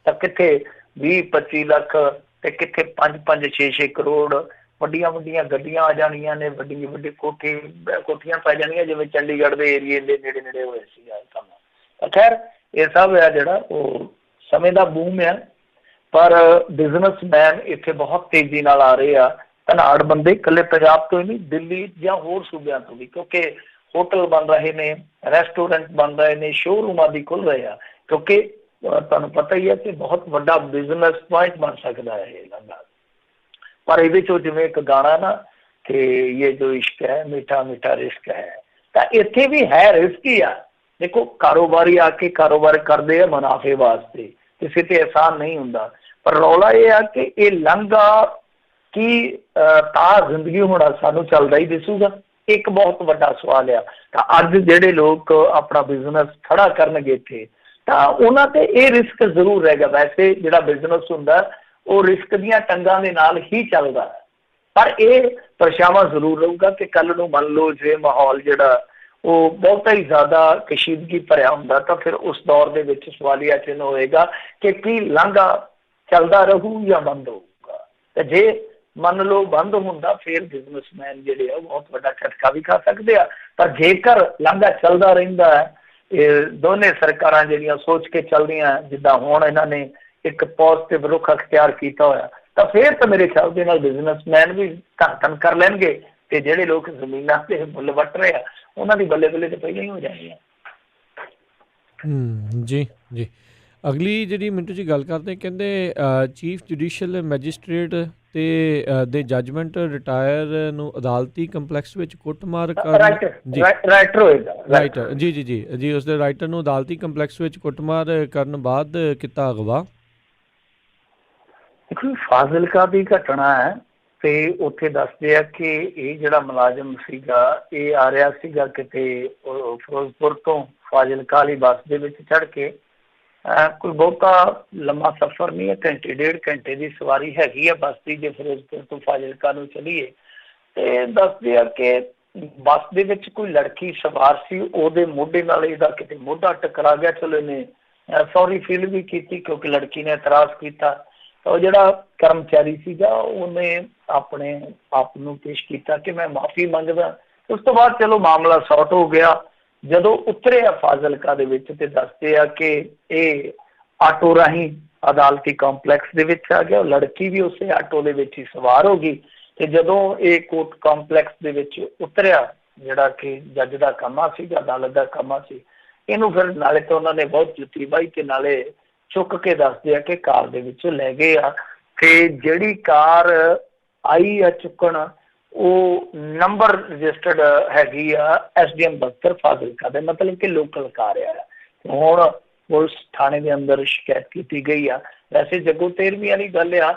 ਤਾਂ ਕਿੱਥੇ 20-25 ਲੱਖ ਤੇ ਕਿੱਥੇ 5-5, 6-6 ਕਰੋੜ। ਵੱਡੀਆਂ ਗੱਡੀਆਂ ਆ ਜਾਣੀਆਂ ਨੇ, ਵੱਡੀ ਕੋਠੀਆਂ ਪੈ ਜਾਣੀਆਂ ਜਿਵੇਂ ਚੰਡੀਗੜ੍ਹ ਦੇ ਏਰੀਏ ਦੇ ਨੇੜੇ ਹੋਏ ਸੀ ਕੰਮ। ਤਾਂ ਖੈਰ ਇਹ ਸਭ ਆ ਜਿਹੜਾ ਉਹ ਸਮੇਂ ਦਾ ਬੂਮ ਆ। ਪਰ ਬਿਜ਼ਨਸਮੈਨ ਇੱਥੇ ਬਹੁਤ ਤੇਜ਼ੀ ਨਾਲ ਆ ਰਹੇ ਆ। ਧਨਾੜ ਬੰਦੇ ਇਕੱਲੇ ਪੰਜਾਬ ਤੋਂ ਹੀ ਨਹੀਂ, ਦਿੱਲੀ ਜਾਂ ਹੋਰ ਸੂਬਿਆਂ ਤੋਂ ਵੀ, ਕਿਉਂਕਿ ਹੋਟਲ ਬਣ ਰਹੇ ਨੇ, ਰੈਸਟੋਰੈਂਟ ਬਣ ਰਹੇ ਨੇ, ਸ਼ੋਅਰੂਮ ਆਦਿ ਖੁੱਲ ਰਹੇ ਆ। ਕਿਉਂਕਿ ਤੁਹਾਨੂੰ ਪਤਾ ਹੀ ਹੈ ਕਿ ਬਹੁਤ ਵੱਡਾ ਬਿਜ਼ਨਸ ਪੁਆਇੰਟ ਬਣ ਸਕਦਾ ਹੈ ਇਹ ਲੰਗਾ। ਪਰ ਇਹਦੇ 'ਚੋਂ ਜਿਵੇਂ ਇੱਕ ਗਾਣਾ ਨਾ ਕਿ ਇਹ ਜੋ ਇਸ਼ਕ ਹੈ ਮਿੱਠਾ ਮਿੱਠਾ ਰਿਸ਼ਕ ਹੈ, ਤਾਂ ਇੱਥੇ ਵੀ ਹੈ ਰਿਸਕ ਹੀ ਆ। ਦੇਖੋ ਕਾਰੋਬਾਰੀ ਆ ਕੇ ਕਾਰੋਬਾਰ ਕਰਦੇ ਆ ਮੁਨਾਫੇ ਵਾਸਤੇ, ਕਿਸੇ ਤੇ ਆਸਾਨ ਨਹੀਂ ਹੁੰਦਾ। ਪਰ ਰੌਲਾ ਇਹ ਆ ਕਿ ਇਹ ਲੰਘਾ ਕੀ ਤਾਂ ਜ਼ਿੰਦਗੀ ਹੁਣ ਸਾਨੂੰ ਚੱਲਦਾ ਹੀ ਦਿਸੂਗਾ, ਇੱਕ ਬਹੁਤ ਵੱਡਾ ਸਵਾਲ ਆ। ਤਾਂ ਅੱਜ ਜਿਹੜੇ ਲੋਕ ਆਪਣਾ ਬਿਜ਼ਨਸ ਖੜਾ ਕਰਨਗੇ ਇੱਥੇ ਤਾਂ ਉਹਨਾਂ ਤੇ ਇਹ ਰਿਸਕ ਜ਼ਰੂਰ ਰਹੇਗਾ। ਵੈਸੇ ਜਿਹੜਾ ਬਿਜ਼ਨਸ ਹੁੰਦਾ ਉਹ ਰਿਸਕ ਦੀਆਂ ਟੰਗਾਂ ਦੇ ਨਾਲ ਹੀ ਚੱਲਦਾ, ਪਰ ਇਹ ਪਰਛਾਵਾਂ ਜ਼ਰੂਰ ਰਹੂਗਾ ਕਿ ਕੱਲ੍ਹ ਨੂੰ ਮੰਨ ਲਓ ਜੇ ਮਾਹੌਲ ਜਿਹੜਾ ਉਹ ਬਹੁਤਾ ਹੀ ਜ਼ਿਆਦਾ ਕਸ਼ੀਦਗੀ ਭਰਿਆ ਹੁੰਦਾ ਤਾਂ ਫਿਰ ਉਸ ਦੌਰ ਦੇ ਵਿੱਚ ਸਵਾਲੀਆ ਚਿੰਨ੍ਹ ਹੋਏਗਾ ਕਿ ਕੀ ਲਾਂਘਾ ਚੱਲਦਾ ਰਹੂ ਜਾਂ ਬੰਦ ਹੋਊਗਾ। ਤੇ ਜੇ ਮੰਨ ਲਓ ਬੰਦ ਹੁੰਦਾ ਫਿਰ ਬਿਜ਼ਨਸਮੈਨ ਜਿਹੜੇ ਆ ਉਹ ਬਹੁਤ ਵੱਡਾ ਝਟਕਾ ਵੀ ਖਾ ਸਕਦੇ ਆ। ਪਰ ਜੇਕਰ ਲਾਂਘਾ ਚੱਲਦਾ ਰਹਿੰਦਾ ਹੈ, ਇਹ ਦੋਨੇ ਸਰਕਾਰਾਂ ਜਿਹੜੀਆਂ ਸੋਚ ਕੇ ਚੱਲਦੀਆਂ ਜਿੱਦਾਂ ਹੁਣ ਇਹਨਾਂ ਨੇ ਇੱਕ ਪੋਜ਼ਿਟਿਵ ਰੁਖ ਅਖਤਿਆਰ ਕੀਤਾ ਹੋਇਆ, ਤਾਂ ਫਿਰ ਤਾਂ ਮੇਰੇ ਖਿਆਲ ਦੇ ਨਾਲ ਬਿਜ਼ਨਸਮੈਨ ਵੀ ਧੰਨ ਕਰ ਲੈਣਗੇ ਤੇ ਜਿਹੜੇ ਲੋਕ ਜ਼ਮੀਨਾਂ ਤੇ ਮੁੱਲ ਵੱਟ ਰਹੇ ਆ ਉਹਨਾਂ ਦੀ ਬੱਲੇ ਬੱਲੇ ਤੇ ਪਹਿਲਾਂ ਹੀ ਹੋ ਜਾਣੀ ਆ। ਜੀ ਜੀ। ਅਗਲੀ ਜਿਹੜੀ ਮਿੰਟੂ ਜੀ ਗੱਲ ਕਰਦੇ ਕਹਿੰਦੇ ਚੀਫ ਜੁਡੀਸ਼ੀਅਲ ਮੈਜਿਸਟ੍ਰੇਟ ਤੇ ਦੇ ਜੱਜਮੈਂਟ ਰਿਟਾਇਰ ਨੂੰ ਅਦਾਲਤੀ ਕੰਪਲੈਕਸ ਵਿੱਚ ਕੁੱਟਮਾਰ ਰਾਈਟਰ ਜੀ ਉਸਦੇ ਰਾਈਟਰ ਨੂੰ ਅਦਾਲਤੀ ਕੰਪਲੈਕਸ ਵਿੱਚ ਕੁੱਟਮਾਰ ਕਰਨ ਬਾਅਦ ਕੀਤਾ ਅਗਵਾ। ਦੇਖੋ ਫਾਜ਼ਿਲਕਾ ਦੀ ਘਟਨਾ ਹੈ ਤੇ ਉੱਥੇ ਦੱਸਦੇ ਆ ਕਿ ਇਹ ਜਿਹੜਾ ਮੁਲਾਜ਼ਮ ਸੀਗਾ ਇਹ ਆ ਰਿਹਾ ਸੀਗਾ ਕਿਤੇ ਫਿਰੋਜ਼ਪੁਰ ਤੋਂ ਫਾਜ਼ਿਲਕਾ ਵਾਲੀ ਬੱਸ ਦੇ ਵਿੱਚ ਚੜ੍ਹ ਕੇ। ਕੋਈ ਬਹੁਤਾ ਲੰਮਾ ਸਫ਼ਰ ਨਹੀਂ ਹੈ, ਘੰਟੇ 1.5 ਘੰਟੇ ਦੀ ਸਵਾਰੀ ਹੈਗੀ ਆ ਬੱਸ ਦੀ ਜੇ ਫਿਰੋਜ਼ਪੁਰ ਤੋਂ ਫਾਜ਼ਿਲਕਾ ਨੂੰ ਚਲੀਏ। ਤੇ ਦੱਸਦੇ ਆ ਕਿ ਬੱਸ ਦੇ ਵਿੱਚ ਕੋਈ ਲੜਕੀ ਸਵਾਰ ਸੀ, ਉਹਦੇ ਮੋਢੇ ਨਾਲ ਇਹਦਾ ਕਿਤੇ ਮੋਢਾ ਟਕਰਾ ਗਿਆ। ਚਲੋ ਇਹਨੇ ਸੌਰੀ ਫੀਲ ਵੀ ਕੀਤੀ ਕਿਉਂਕਿ ਲੜਕੀ ਨੇ ਇਤਰਾਜ਼ ਕੀਤਾ। ਤਾਂ ਉਹ ਜਿਹੜਾ ਕਰਮਚਾਰੀ ਸੀਗਾ ਉਹਨੇ ਆਪਣੇ ਆਪ ਨੂੰ ਪੇਸ਼ ਕੀਤਾ ਕਿ ਮੈਂ ਮਾਫੀ ਮੰਗਦਾ। ਉਸ ਤੋਂ ਬਾਅਦ ਚਲੋ ਮਾਮਲਾ ਸੌਟ ਹੋ ਗਿਆ। ਜਦੋਂ ਉਤਰਿਆ ਫਾਜ਼ਿਲਕਾ ਦੇ ਵਿੱਚ ਤੇ ਦੱਸਦੇ ਆ ਕਿ ਇਹ ਆਟੋ ਰਾਹੀਂ ਅਦਾਲਤੀ ਕੰਪਲੈਕਸ ਦੇ ਵਿੱਚ ਆ ਗਿਆ। ਉਹ ਲੜਕੀ ਵੀ ਉਸੇ ਆਟੋ ਦੇ ਵਿੱਚ ਹੀ ਸਵਾਰ ਹੋ ਗਈ ਤੇ ਜਦੋਂ ਇਹ ਕੋਰਟ ਕੰਪਲੈਕਸ ਦੇ ਵਿੱਚ ਉਤਰਿਆ, ਜਿਹੜਾ ਕਿ ਜੱਜ ਦਾ ਕੰਮਾ ਸੀਗਾ, ਅਦਾਲਤ ਦਾ ਕੰਮਾ ਸੀ, ਇਹਨੂੰ ਫਿਰ ਨਾਲੇ ਤਾਂ ਉਹਨਾਂ ਨੇ ਬਹੁਤ ਜੁੱਤੀ ਬਾਈ ਤੇ ਨਾਲੇ ਚੁੱਕ ਕੇ ਦੱਸਦੇ ਆ ਕਿ ਕਾਰ ਦੇ ਵਿੱਚੋਂ ਲੈ ਗਏ ਆ। ਤੇ ਜਿਹੜੀ ਕਾਰ ਆਈ ਆ ਚੁੱਕਣ ਉਹ ਨੰਬਰ ਰਜਿਸਟਰਡ ਹੈਗੀ ਆ SDM ਦਫ਼ਤਰ ਫਾਜ਼ਿਲਕਾ ਦੇ, ਮਤਲਬ ਕਿ ਲੋਕਲ ਕਾਰ ਆ। ਹੁਣ ਪੁਲਿਸ ਥਾਣੇ ਦੇ ਅੰਦਰ ਸ਼ਿਕਾਇਤ ਕੀਤੀ ਗਈ ਆ। ਵੈਸੇ ਜੱਗੂ 13ਵੀਂ ਵਾਲੀ ਗੱਲ ਆ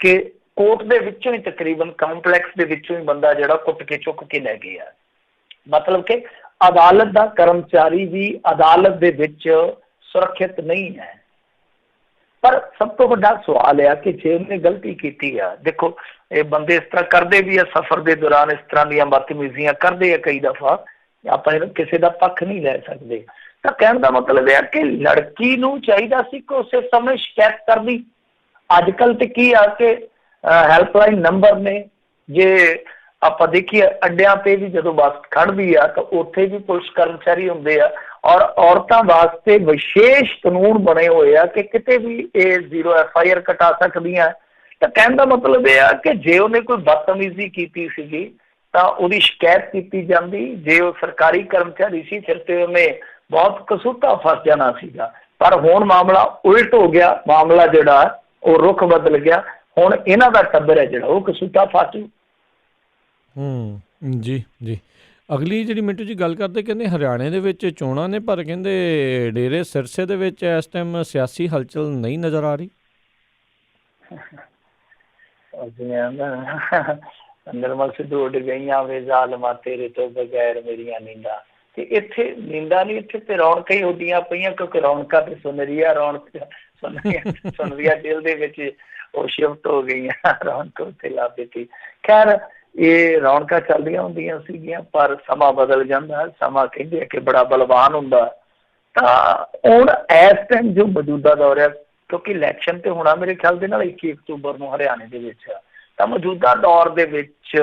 ਕਿ ਕੋਰਟ ਦੇ ਵਿੱਚੋਂ ਹੀ ਤਕਰੀਬਨ ਕੰਪਲੈਕਸ ਦੇ ਵਿੱਚੋਂ ਹੀ ਬੰਦਾ ਜਿਹੜਾ ਕੁੱਟ ਕੇ ਚੁੱਕ ਕੇ ਲੈ ਗਿਆ। ਮਤਲਬ ਕਿ ਅਦਾਲਤ ਦਾ ਕਰਮਚਾਰੀ ਵੀ ਅਦਾਲਤ ਦੇ ਵਿੱਚ ਸੁਰੱਖਿਅਤ ਨਹੀਂ ਹੈ। ਪਰ ਸਭ ਤੋਂ ਵੱਡਾ ਸਵਾਲ ਆ ਕਿ ਜੇ ਉਹਨੇ ਗਲਤੀ ਕੀਤੀ ਆ, ਦੇਖੋ ਇਹ ਬੰਦੇ ਇਸ ਤਰ੍ਹਾਂ ਕਰਦੇ ਵੀ ਆ, ਸਫ਼ਰ ਦੇ ਦੌਰਾਨ ਇਸ ਤਰ੍ਹਾਂ ਦੀਆਂ ਬਦਤਮੀਜ਼ੀਆਂ ਕਰਦੇ ਆ ਕਈ ਦਫਾ, ਆਪਾਂ ਕਿਸੇ ਦਾ ਪੱਖ ਨਹੀਂ ਲੈ ਸਕਦੇ। ਤਾਂ ਕਹਿਣ ਦਾ ਮਤਲਬ ਇਹ ਆ ਕਿ ਲੜਕੀ ਨੂੰ ਚਾਹੀਦਾ ਸੀ ਕਿ ਉਸੇ ਸਮੇਂ ਸ਼ਿਕਾਇਤ ਕਰਦੀ। ਅੱਜ ਕੱਲ੍ਹ ਤੇ ਕੀ ਆ ਕਿ ਹੈਲਪਲਾਈਨ ਨੰਬਰ ਨੇ, ਜੇ ਆਪਾਂ ਦੇਖੀਏ ਅੱਡਿਆਂ ਤੇ ਵੀ ਜਦੋਂ ਬੱਸ ਖੜ੍ਹਦੀ ਆ ਤਾਂ ਉੱਥੇ ਵੀ ਪੁਲਿਸ ਕਰਮਚਾਰੀ ਹੁੰਦੇ ਆ ਔਰ ਔਰਤਾਂ ਵਾਸਤੇ ਵਿਸ਼ੇਸ਼ ਕਾਨੂੰਨ ਬਣੇ ਹੋਏ ਆ ਕਿ ਕਿਤੇ ਵੀ ਇਹ 0 FIR ਕਟਾ ਸਕਦੀਆਂ। ਤਾਂ ਕਹਿਣ ਦਾ ਮਤਲਬ ਇਹ ਆ ਕਿ ਜੇ ਉਹਨੇ ਕੋਈ ਬਦਤਮੀਜ਼ੀ ਕੀਤੀ ਸੀਗੀ ਤਾਂ ਉਹਦੀ ਸ਼ਿਕਾਇਤ ਕੀਤੀ ਜਾਂਦੀ। ਜੇ ਉਹ ਸਰਕਾਰੀ ਕਰਮਚਾਰੀ ਸੀ ਫਿਰ ਤੇ ਉਹਨੇ ਬਹੁਤ ਕਸੂਤਾ ਫਸ ਜਾਣਾ ਸੀਗਾ। ਪਰ ਹੁਣ ਮਾਮਲਾ ਉਲਟ ਹੋ ਗਿਆ, ਮਾਮਲਾ ਜਿਹੜਾ ਉਹ ਰੁਖ ਬਦਲ ਗਿਆ। ਹੁਣ ਇਹਨਾਂ ਦਾ ਟੱਬਰ ਹੈ ਜਿਹੜਾ ਉਹ ਕਸੂਤਾ ਫਸ ਜੀ ਜੀ। ਅਗਲੀ ਜਿਹੜੀ ਮਿੰਟੂ ਜੀ ਗੱਲ ਕਰਦੇ, ਕਹਿੰਦੇ ਹਰਿਆਣੇ ਦੇ ਵਿੱਚ ਚੋਣਾਂ ਨੇ ਪਰ ਕਹਿੰਦੇ ਡੇਰੇ ਸਿਰਸੇ ਦੇ ਵਿੱਚ ਇਸ ਟਾਈਮ ਸਿਆਸੀ ਹਲਚਲ ਨਹੀਂ ਨਜ਼ਰ ਆ ਰਹੀ। ਨਿਰਮਲ ਸਿੱਧੂ ਉੱਡ ਗਈਆਂ ਵੇ ਜ਼ਾਲਮਾ ਤੇਰੇ ਤੋਂ ਬਗੈਰ ਮੇਰੀਆਂ ਨੀਂਦਾਂ। ਤੇ ਇੱਥੇ ਨੀਂਦਾਂ ਨਹੀਂ, ਇੱਥੇ ਤੇ ਰੌਣਕਾਂ ਹੀ ਉੱਡੀਆਂ ਪਈਆਂ ਕਿਉਂਕਿ ਰੌਣਕਾਂ ਤੇ ਸੁਨਰੀਆ ਰੌਣਕ ਸੁਨਰੀਆ ਦਿਲ ਦੇ ਵਿੱਚ ਉਹ ਸ਼ਿਫਟ ਹੋ ਗਈਆਂ, ਰੌਣਕ ਉੱਥੇ ਲਾ ਦਿੱਤੀ। ਖੈਰ ਇਹ ਰੌਣਕਾਂ ਚੱਲਦੀਆਂ ਹੁੰਦੀਆਂ ਸੀਗੀਆਂ ਪਰ ਸਮਾਂ ਬਦਲ ਜਾਂਦਾ। ਸਮਾਂ ਕਹਿੰਦੇ ਕਿ ਬੜਾ ਬਲਵਾਨ ਹੁੰਦਾ। ਤਾਂ ਹੁਣ ਇਸ ਟਾਈਮ ਜੋ ਮੌਜੂਦਾ ਦੌਰ ਹੈ, ਕਿਉਂਕਿ ਇਲੈਕਸ਼ਨ ਤੇ ਹੋਣਾ ਮੇਰੇ ਖਿਆਲ ਦੇ ਨਾਲ 21 ਅਕਤੂਬਰ ਨੂੰ ਹਰਿਆਣੇ ਦੇ ਵਿੱਚ, ਤਾਂ ਮੌਜੂਦਾ ਦੌਰ ਦੇ ਵਿੱਚ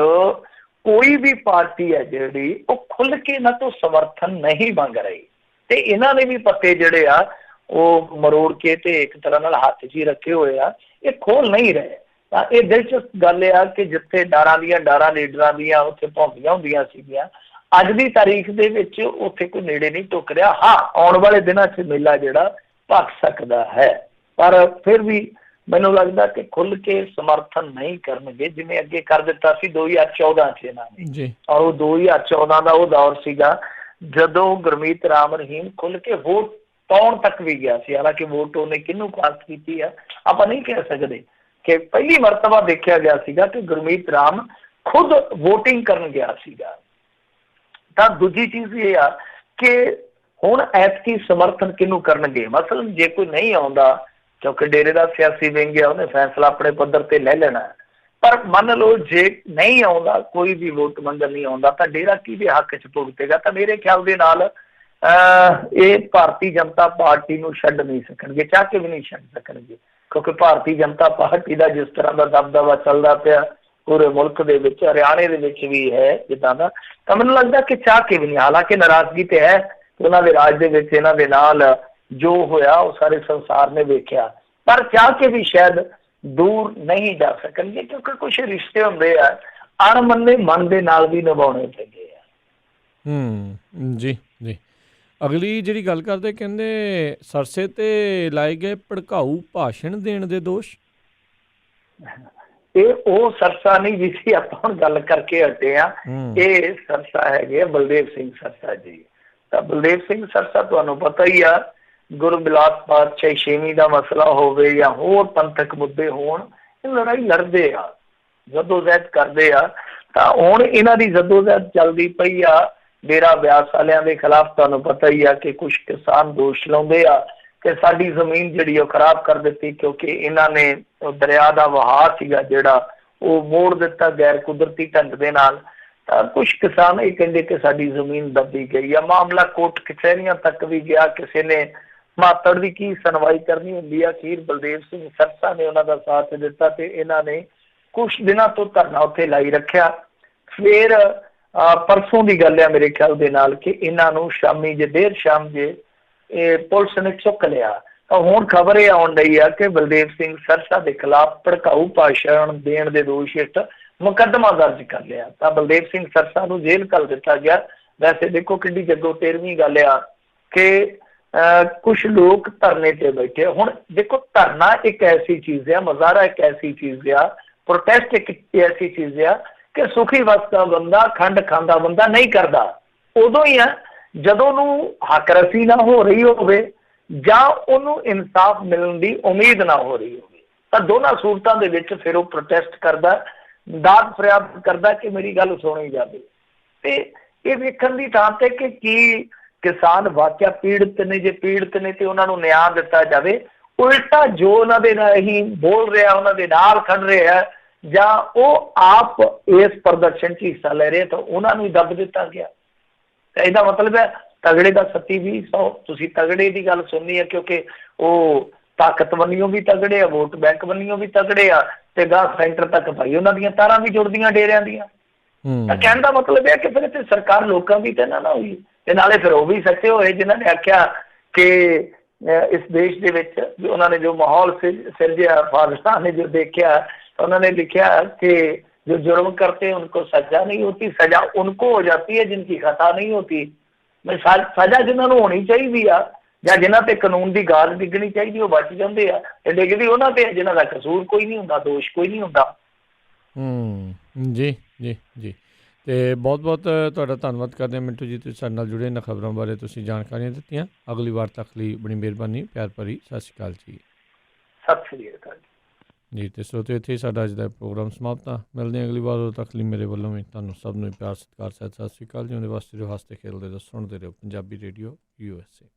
ਕੋਈ ਵੀ ਪਾਰਟੀ ਹੈ ਜਿਹੜੀ ਉਹ ਖੁੱਲ੍ਹ ਕੇ ਇਹਨਾਂ ਤੋਂ ਸਮਰਥਨ ਨਹੀਂ ਮੰਗ ਰਹੀ ਤੇ ਇਹਨਾਂ ਨੇ ਵੀ ਪੱਤੇ ਜਿਹੜੇ ਆ ਉਹ ਮਰੋੜ ਕੇ ਤੇ ਇੱਕ ਤਰ੍ਹਾਂ ਨਾਲ ਹੱਥ 'ਚ ਹੀ ਰੱਖੇ ਹੋਏ ਆ, ਇਹ ਖੋਲ ਨਹੀਂ ਰਹੇ। ਤਾਂ ਇਹ ਦਿਲਚਸਪ ਗੱਲ ਆ ਕਿ ਜਿੱਥੇ ਡਾਰਾਂ ਲੀਡਰਾਂ ਦੀਆਂ ਉੱਥੇ ਭੌਂਕੀਆਂ ਹੁੰਦੀਆਂ ਸੀਗੀਆਂ, ਅੱਜ ਦੀ ਤਾਰੀਖ ਦੇ ਵਿੱਚ ਉੱਥੇ ਕੋਈ ਨੇੜੇ ਨਹੀਂ ਟੁੱਕ ਰਿਹਾ। ਹਾਂ, ਆਉਣ ਵਾਲੇ ਦਿਨਾਂ 'ਚ ਮੇਲਾ ਜਿਹੜਾ ਭਖ ਸਕਦਾ ਹੈ ਪਰ ਫਿਰ ਵੀ ਮੈਨੂੰ ਲੱਗਦਾ ਕਿ ਖੁੱਲ੍ਹ ਕੇ ਸਮਰਥਨ ਨਹੀਂ ਕਰਨਗੇ ਜਿਵੇਂ ਅੱਗੇ ਕਰ ਦਿੱਤਾ ਸੀ 2014 'ਚ ਇਹਨਾਂ ਨੇ। ਔਰ ਉਹ 2014 ਦਾ ਉਹ ਦੌਰ ਸੀਗਾ ਜਦੋਂ ਗੁਰਮੀਤ ਰਾਮ ਰਹੀਮ ਖੁੱਲ੍ਹ ਕੇ ਵੋਟ ਪਾਉਣ ਤੱਕ ਵੀ ਗਿਆ ਸੀ। ਹਾਲਾਂਕਿ ਵੋਟ ਉਹਨੇ ਕਿਹਨੂੰ ਕਾਸਟ ਕੀਤੀ ਆ ਆਪਾਂ ਨਹੀਂ ਕਹਿ ਸਕਦੇ ਕਿ ਪਹਿਲੀ ਮਰਤਬਾ ਦੇਖਿਆ ਗਿਆ ਸੀਗਾ ਕਿ ਗੁਰਮੀਤ ਰਾਮ ਖੁਦ ਵੋਟਿੰਗ ਕਰਨ ਗਿਆ ਸੀਗਾ। ਤਾਂ ਦੂਜੀ ਚੀਜ਼ ਇਹ ਆ ਕਿ ਹੁਣ ਐਤਕੀ ਸਮਰਥਨ ਕਿਹਨੂੰ ਕਰਨਗੇ। ਮਸਲਨ ਜੇ ਕੋਈ ਨਹੀਂ ਆਉਂਦਾ ਕਿਉਂਕਿ ਡੇਰੇ ਦਾ ਸਿਆਸੀ ਵਿੰਗ ਆ, ਉਹਨੇ ਫੈਸਲਾ ਆਪਣੇ ਪੱਧਰ ਤੇ ਲੈ ਲੈਣਾ। ਪਰ ਮੰਨ ਲਓ ਜੇ ਨਹੀਂ ਆਉਂਦਾ, ਕੋਈ ਵੀ ਵੋਟ ਮੰਗਣ ਨਹੀਂ ਆਉਂਦਾ ਤਾਂ ਡੇਰਾ ਕਿਹਦੇ ਹੱਕ 'ਚ ਭੁਗਤੇਗਾ। ਤਾਂ ਮੇਰੇ ਖਿਆਲ ਦੇ ਨਾਲ ਇਹ ਭਾਰਤੀ ਜਨਤਾ ਪਾਰਟੀ ਨੂੰ ਛੱਡ ਨਹੀਂ ਸਕਣਗੇ, ਚਾਹ ਕੇ ਵੀ ਨਹੀਂ ਛੱਡ ਸਕਣਗੇ ਕਿਉਂਕਿ ਭਾਰਤੀ ਜਨਤਾ ਪਾਰਟੀ ਦਾ ਜਿਸ ਤਰ੍ਹਾਂ ਦਾ ਦਬਦਬਾ ਚੱਲਦਾ ਪਿਆ ਪੂਰੇ ਮੁਲਕ ਦੇ ਵਿੱਚ, ਹਰਿਆਣੇ ਦੇ ਵਿੱਚ ਵੀ ਹੈ ਜਿੱਦਾਂ ਦਾ, ਤਾਂ ਮੈਨੂੰ ਲੱਗਦਾ ਕਿ ਚਾਹ ਕੇ ਵੀ ਨਹੀਂ। ਹਾਲਾਂਕਿ ਨਾਰਾਜ਼ਗੀ ਤੇ ਹੈ, ਉਹਨਾਂ ਦੇ ਰਾਜ ਦੇ ਵਿੱਚ ਇਹਨਾਂ ਦੇ ਨਾਲ ਜੋ ਹੋਇਆ ਉਹ ਸਾਰੇ ਸੰਸਾਰ ਨੇ ਵੇਖਿਆ, ਪਰ ਚਾਹ ਕੇ ਵੀ ਸ਼ਾਇਦ ਦੂਰ ਨਹੀਂ ਜਾ ਸਕਣਗੇ ਕਿਉਂਕਿ ਕੁਛ ਰਿਸ਼ਤੇ ਹੁੰਦੇ ਆ ਅਣਮੰਨੇ ਮਨ ਦੇ ਨਾਲ ਵੀ ਨਿਭਾਉਣੇ ਪੈਂਦੇ ਆ। ਜੀ ਜੀ। ਅਗਲੀ ਜਿਹੜੀ ਗੱਲ ਕਰਦੇ, ਕਹਿੰਦੇ ਸਰਸੇ ਤੇ ਲਾਏ ਗਏ ਭੜਕਾਊ ਭਾਸ਼ਣ ਦੇਣ ਦੇ ਦੋਸ਼। ਇਹ ਉਹ ਸਰਸਾ ਨਹੀਂ ਜਿਸੀ ਆਪਾਂ ਹੁਣ ਗੱਲ ਕਰਕੇ ਹਟੇ ਆ। ਇਹ ਸਰਸਾ ਹੈਗੇ ਬਲਦੇਵ ਸਿੰਘ ਸਰਸਾ ਜੀ। ਤਾਂ ਬਲਦੇਵ ਸਿੰਘ ਸਰਸਾ ਤੁਹਾਨੂੰ ਪਤਾ ਹੀ ਆ, ਗੁਰੂ ਬਿਲਾਸ ਪਾਤਸ਼ਾਹੀ 6ਵੀਂ ਦਾ ਮਸਲਾ ਹੋਵੇ ਜਾਂ ਹੋਰ ਪੰਥਕ ਮੁੱਦੇ ਹੋਣ, ਇਹ ਲੜਾਈ ਲੜਦੇ ਆ, ਜਦੋਜਹਿਦ ਕਰਦੇ ਆ। ਤਾਂ ਹੁਣ ਇਹਨਾਂ ਦੀ ਜਦੋਜਹਿਦ ਚੱਲਦੀ ਪਈ ਆ ਡੇਰਾ ਬਿਆਸ ਵਾਲਿਆਂ ਦੇ ਖਿਲਾਫ। ਤੁਹਾਨੂੰ ਪਤਾ ਹੀ ਆ ਕਿ ਕੁਛ ਕਿਸਾਨ ਦੋਸ਼ ਲਾਉਂਦੇ ਆ ਕਿ ਸਾਡੀ ਜ਼ਮੀਨ ਜਿਹੜੀ ਉਹ ਖਰਾਬ ਕਰ ਦਿੱਤੀ ਕਿਉਂਕਿ ਇਹਨਾਂ ਨੇ ਦਰਿਆ ਦਾ ਵਹਾਅ ਸੀਗਾ ਜਿਹੜਾ ਉਹ ਮੋੜ ਦਿੱਤਾ ਗੈਰ ਕੁਦਰਤੀ ਢੰਗ ਦੇ ਨਾਲ। ਤਾਂ ਕੁਛ ਕਿਸਾਨ ਇਹ ਕਹਿੰਦੇ ਕਿ ਸਾਡੀ ਜ਼ਮੀਨ ਦੱਬੀ ਗਈ ਆ। ਮਾਮਲਾ ਕੋਰਟ ਕਚਹਿਰੀਆਂ ਤੱਕ ਵੀ ਗਿਆ, ਕਿਸੇ ਨੇ ਮਾਤੜ ਦੀ ਕੀ ਸੁਣਵਾਈ ਕਰਨੀ ਹੁੰਦੀ ਆ। ਅਖੀਰ ਬਲਦੇਵ ਸਿੰਘ ਸਰਸਾ ਨੇ ਉਹਨਾਂ ਦਾ ਸਾਥ ਦਿੱਤਾ ਤੇ ਇਹਨਾਂ ਨੇ ਕੁਛ ਦਿਨਾਂ ਤੋਂ ਧਰਨਾ ਉੱਥੇ ਲਾਈ ਰੱਖਿਆ। ਫਿਰ ਪਰਸੋਂ ਦੀ ਗੱਲ ਹੈ ਮੇਰੇ ਖਿਆਲ ਦੇ ਨਾਲ ਕਿ ਇਹਨਾਂ ਨੂੰ ਸ਼ਾਮੀ ਜੇ ਦੇਰ ਸ਼ਾਮ ਜੇ ਇਹ ਪੁਲਿਸ ਨੇ ਚੁੱਕ ਲਿਆ। ਤਾਂ ਹੁਣ ਖਬਰ ਇਹ ਆਉਣ ਰਹੀ ਆ ਕਿ ਬਲਦੇਵ ਸਿੰਘ ਸਰਸਾ ਦੇ ਖਿਲਾਫ ਭੜਕਾਊ ਭਾਸ਼ਣ ਦੇਣ ਦੇ ਦੋਸ਼ ਹੇਠ ਮੁਕੱਦਮਾ ਦਰਜ ਕਰ ਲਿਆ। ਤਾਂ ਬਲਦੇਵ ਸਿੰਘ ਸਰਸਾ ਨੂੰ ਜੇਲ੍ਹ ਕਰ ਦਿੱਤਾ ਗਿਆ। ਵੈਸੇ ਦੇਖੋ ਕਿੰਨੀ ਜੱਗੋ ਤੇਰਵੀਂ ਗੱਲ ਆ ਕਿ ਕੁਛ ਲੋਕ ਧਰਨੇ ਤੇ ਬੈਠੇ। ਹੁਣ ਦੇਖੋ ਧਰਨਾ ਇੱਕ ਐਸੀ ਚੀਜ਼ ਆ, ਮੁਜ਼ਾਹਰਾ ਇੱਕ ਐਸੀ ਚੀਜ਼ ਆ, ਪ੍ਰੋਟੈਸਟ ਇੱਕ ਐਸੀ ਚੀਜ਼ ਆ ਕਿ ਸੁਖੀ ਵਸਦਾ ਬੰਦਾ ਖੰਡ ਖਾਂਦਾ ਬੰਦਾ ਨਹੀਂ ਕਰਦਾ। ਉਦੋਂ ਹੀ ਆ ਜਦੋਂ ਉਹਨੂੰ ਹੱਕ ਰਸੀ ਨਾ ਹੋ ਰਹੀ ਹੋਵੇ ਜਾਂ ਉਹਨੂੰ ਇਨਸਾਫ ਮਿਲਣ ਦੀ ਉਮੀਦ ਨਾ ਹੋ ਰਹੀ ਹੋਵੇ। ਤਾਂ ਦੋਨਾਂ ਸੂਰਤਾਂ ਦੇ ਵਿੱਚ ਫਿਰ ਉਹ ਪ੍ਰੋਟੈਸਟ ਕਰਦਾ, ਦਾਦ ਫਰਿਆਦ ਕਰਦਾ ਕਿ ਮੇਰੀ ਗੱਲ ਸੁਣੀ ਜਾਵੇ। ਤੇ ਇਹ ਵੇਖਣ ਦੀ ਥਾਂ ਤੇ ਕਿ ਕੀ ਕਿਸਾਨ ਵਾਕਿਆ ਪੀੜਤ ਨੇ, ਜੇ ਪੀੜਤ ਨੇ ਤੇ ਉਹਨਾਂ ਨੂੰ ਨਿਆਂ ਦਿੱਤਾ ਜਾਵੇ। ਉਲਟਾ ਜੋ ਉਹਨਾਂ ਦੇ ਨਾਲ ਹੀ ਬੋਲ ਰਿਹਾ, ਉਹਨਾਂ ਦੇ ਨਾਲ ਖੜ ਰਿਹਾ ਜਾਂ ਉਹ ਆਪ ਇਸ ਪ੍ਰਦਰਸ਼ਨ 'ਚ ਹਿੱਸਾ ਲੈ ਰਹੇ ਤਾਂ ਉਹਨਾਂ ਨੂੰ ਹੀ ਦੱਬ ਦਿੱਤਾ ਗਿਆ। ਤਾਂ ਇਹਦਾ ਮਤਲਬ ਹੈ ਤਗੜੇ ਦਾ ਸੱਤੀ 200। ਤੁਸੀਂ ਤਗੜੇ ਦੀ ਗੱਲ ਸੁਣਨੀ ਹੈ ਕਿਉਂਕਿ ਉਹ ਤਾਕਤ ਬੰਨਿਓ ਵੀ ਤਗੜੇ ਆ, ਵੋਟ ਬੈਂਕ ਬੰਨਿਓ ਵੀ ਤਗੜੇ ਆ ਤੇ ਗਾਹ ਸੈਂਟਰ ਤੱਕ ਭਾਈ ਉਹਨਾਂ ਦੀਆਂ ਤਾਰਾਂ ਵੀ ਜੁੜਦੀਆਂ ਡੇਰਿਆਂ ਦੀਆਂ। ਤਾਂ ਕਹਿਣ ਦਾ ਮਤਲਬ ਇਹ ਕਿ ਫਿਰ ਇੱਥੇ ਸਰਕਾਰ ਲੋਕਾਂ ਦੀ ਤਾਂ ਨਾ ਹੋਈ। ਤੇ ਨਾਲੇ ਫਿਰ ਉਹ ਵੀ ਸੱਚੇ ਹੋਏ ਜਿਨ੍ਹਾਂ ਨੇ ਆਖਿਆ ਕਿ ਇਸ ਦੇਸ਼ ਦੇ ਵਿੱਚ ਉਹਨਾਂ ਨੇ ਜੋ ਮਾਹੌਲ ਸਿਰਜਿਆ, ਪਾਕਿस्तान ने जो देखा उन्होंने लिखा कि जो जुर्म करते हैं उनको सजा नहीं होती, सजा उनको हो जाती है जिनकी खता नहीं होती। सजा जिन्होंने होनी चाहिए आ ਜਾਂ ਜਿਨ੍ਹਾਂ ਤੇ ਕਾਨੂੰਨ ਦੀ ਗਾਜ ਡਿੱਗਣੀ ਚਾਹੀਦੀ ਉਹ ਬਚ ਜਾਂਦੇ ਆ ਤੇ ਡਿੱਗਦੀ ਉਹਨਾਂ ਤੇ ਜਿਨ੍ਹਾਂ ਦਾ ਕਸੂਰ ਕੋਈ ਨਹੀਂ ਹੁੰਦਾ, ਦੋਸ਼ ਕੋਈ ਨਹੀਂ ਹੁੰਦਾ। ਜੀ ਜੀ ਜੀ ਤੇ ਬਹੁਤ ਬਹੁਤ ਤੁਹਾਡਾ ਧੰਨਵਾਦ ਕਰਦੇ ਹਾਂ ਮਿੰਟੂ ਜੀ, ਤੁਸੀਂ ਸਾਡੇ ਨਾਲ ਜੁੜੇ ਇਹਨਾਂ ਖਬਰਾਂ ਬਾਰੇ ਤੁਸੀਂ ਜਾਣਕਾਰੀਆਂ ਦਿੱਤੀਆਂ। ਅਗਲੀ ਵਾਰ ਤੱਕ ਲਈ ਬੜੀ ਮਿਹਰਬਾਨੀ, ਪਿਆਰ ਭਰੀ ਸਤਿ ਸ਼੍ਰੀ ਅਕਾਲ ਜੀ। ਸਤਿ ਸ਼੍ਰੀ ਅਕਾਲ ਜੀ। ਤੇ ਸਰੋਤਿਓ ਇੱਥੇ ਸਾਡਾ ਅੱਜ ਦਾ ਪ੍ਰੋਗਰਾਮ ਸਮਾਪਤ ਆ। ਮਿਲਦੇ ਹਾਂ ਅਗਲੀ ਵਾਰ। ਉਦੋਂ ਤੱਕ ਲਈ ਮੇਰੇ ਵੱਲੋਂ ਵੀ ਤੁਹਾਨੂੰ ਸਭ ਨੂੰ ਪਿਆਰ ਸਤਿਕਾਰ ਸਤਿ ਸ਼੍ਰੀ ਅਕਾਲ ਜੀ। ਉਹਦੇ ਵਾਸਤੇ ਜੋ ਹੱਸਦੇ ਖੇਡਦੇ ਸੁਣਦੇ ਰਹੋ ਪੰਜਾਬੀ ਰੇਡੀਓ USA।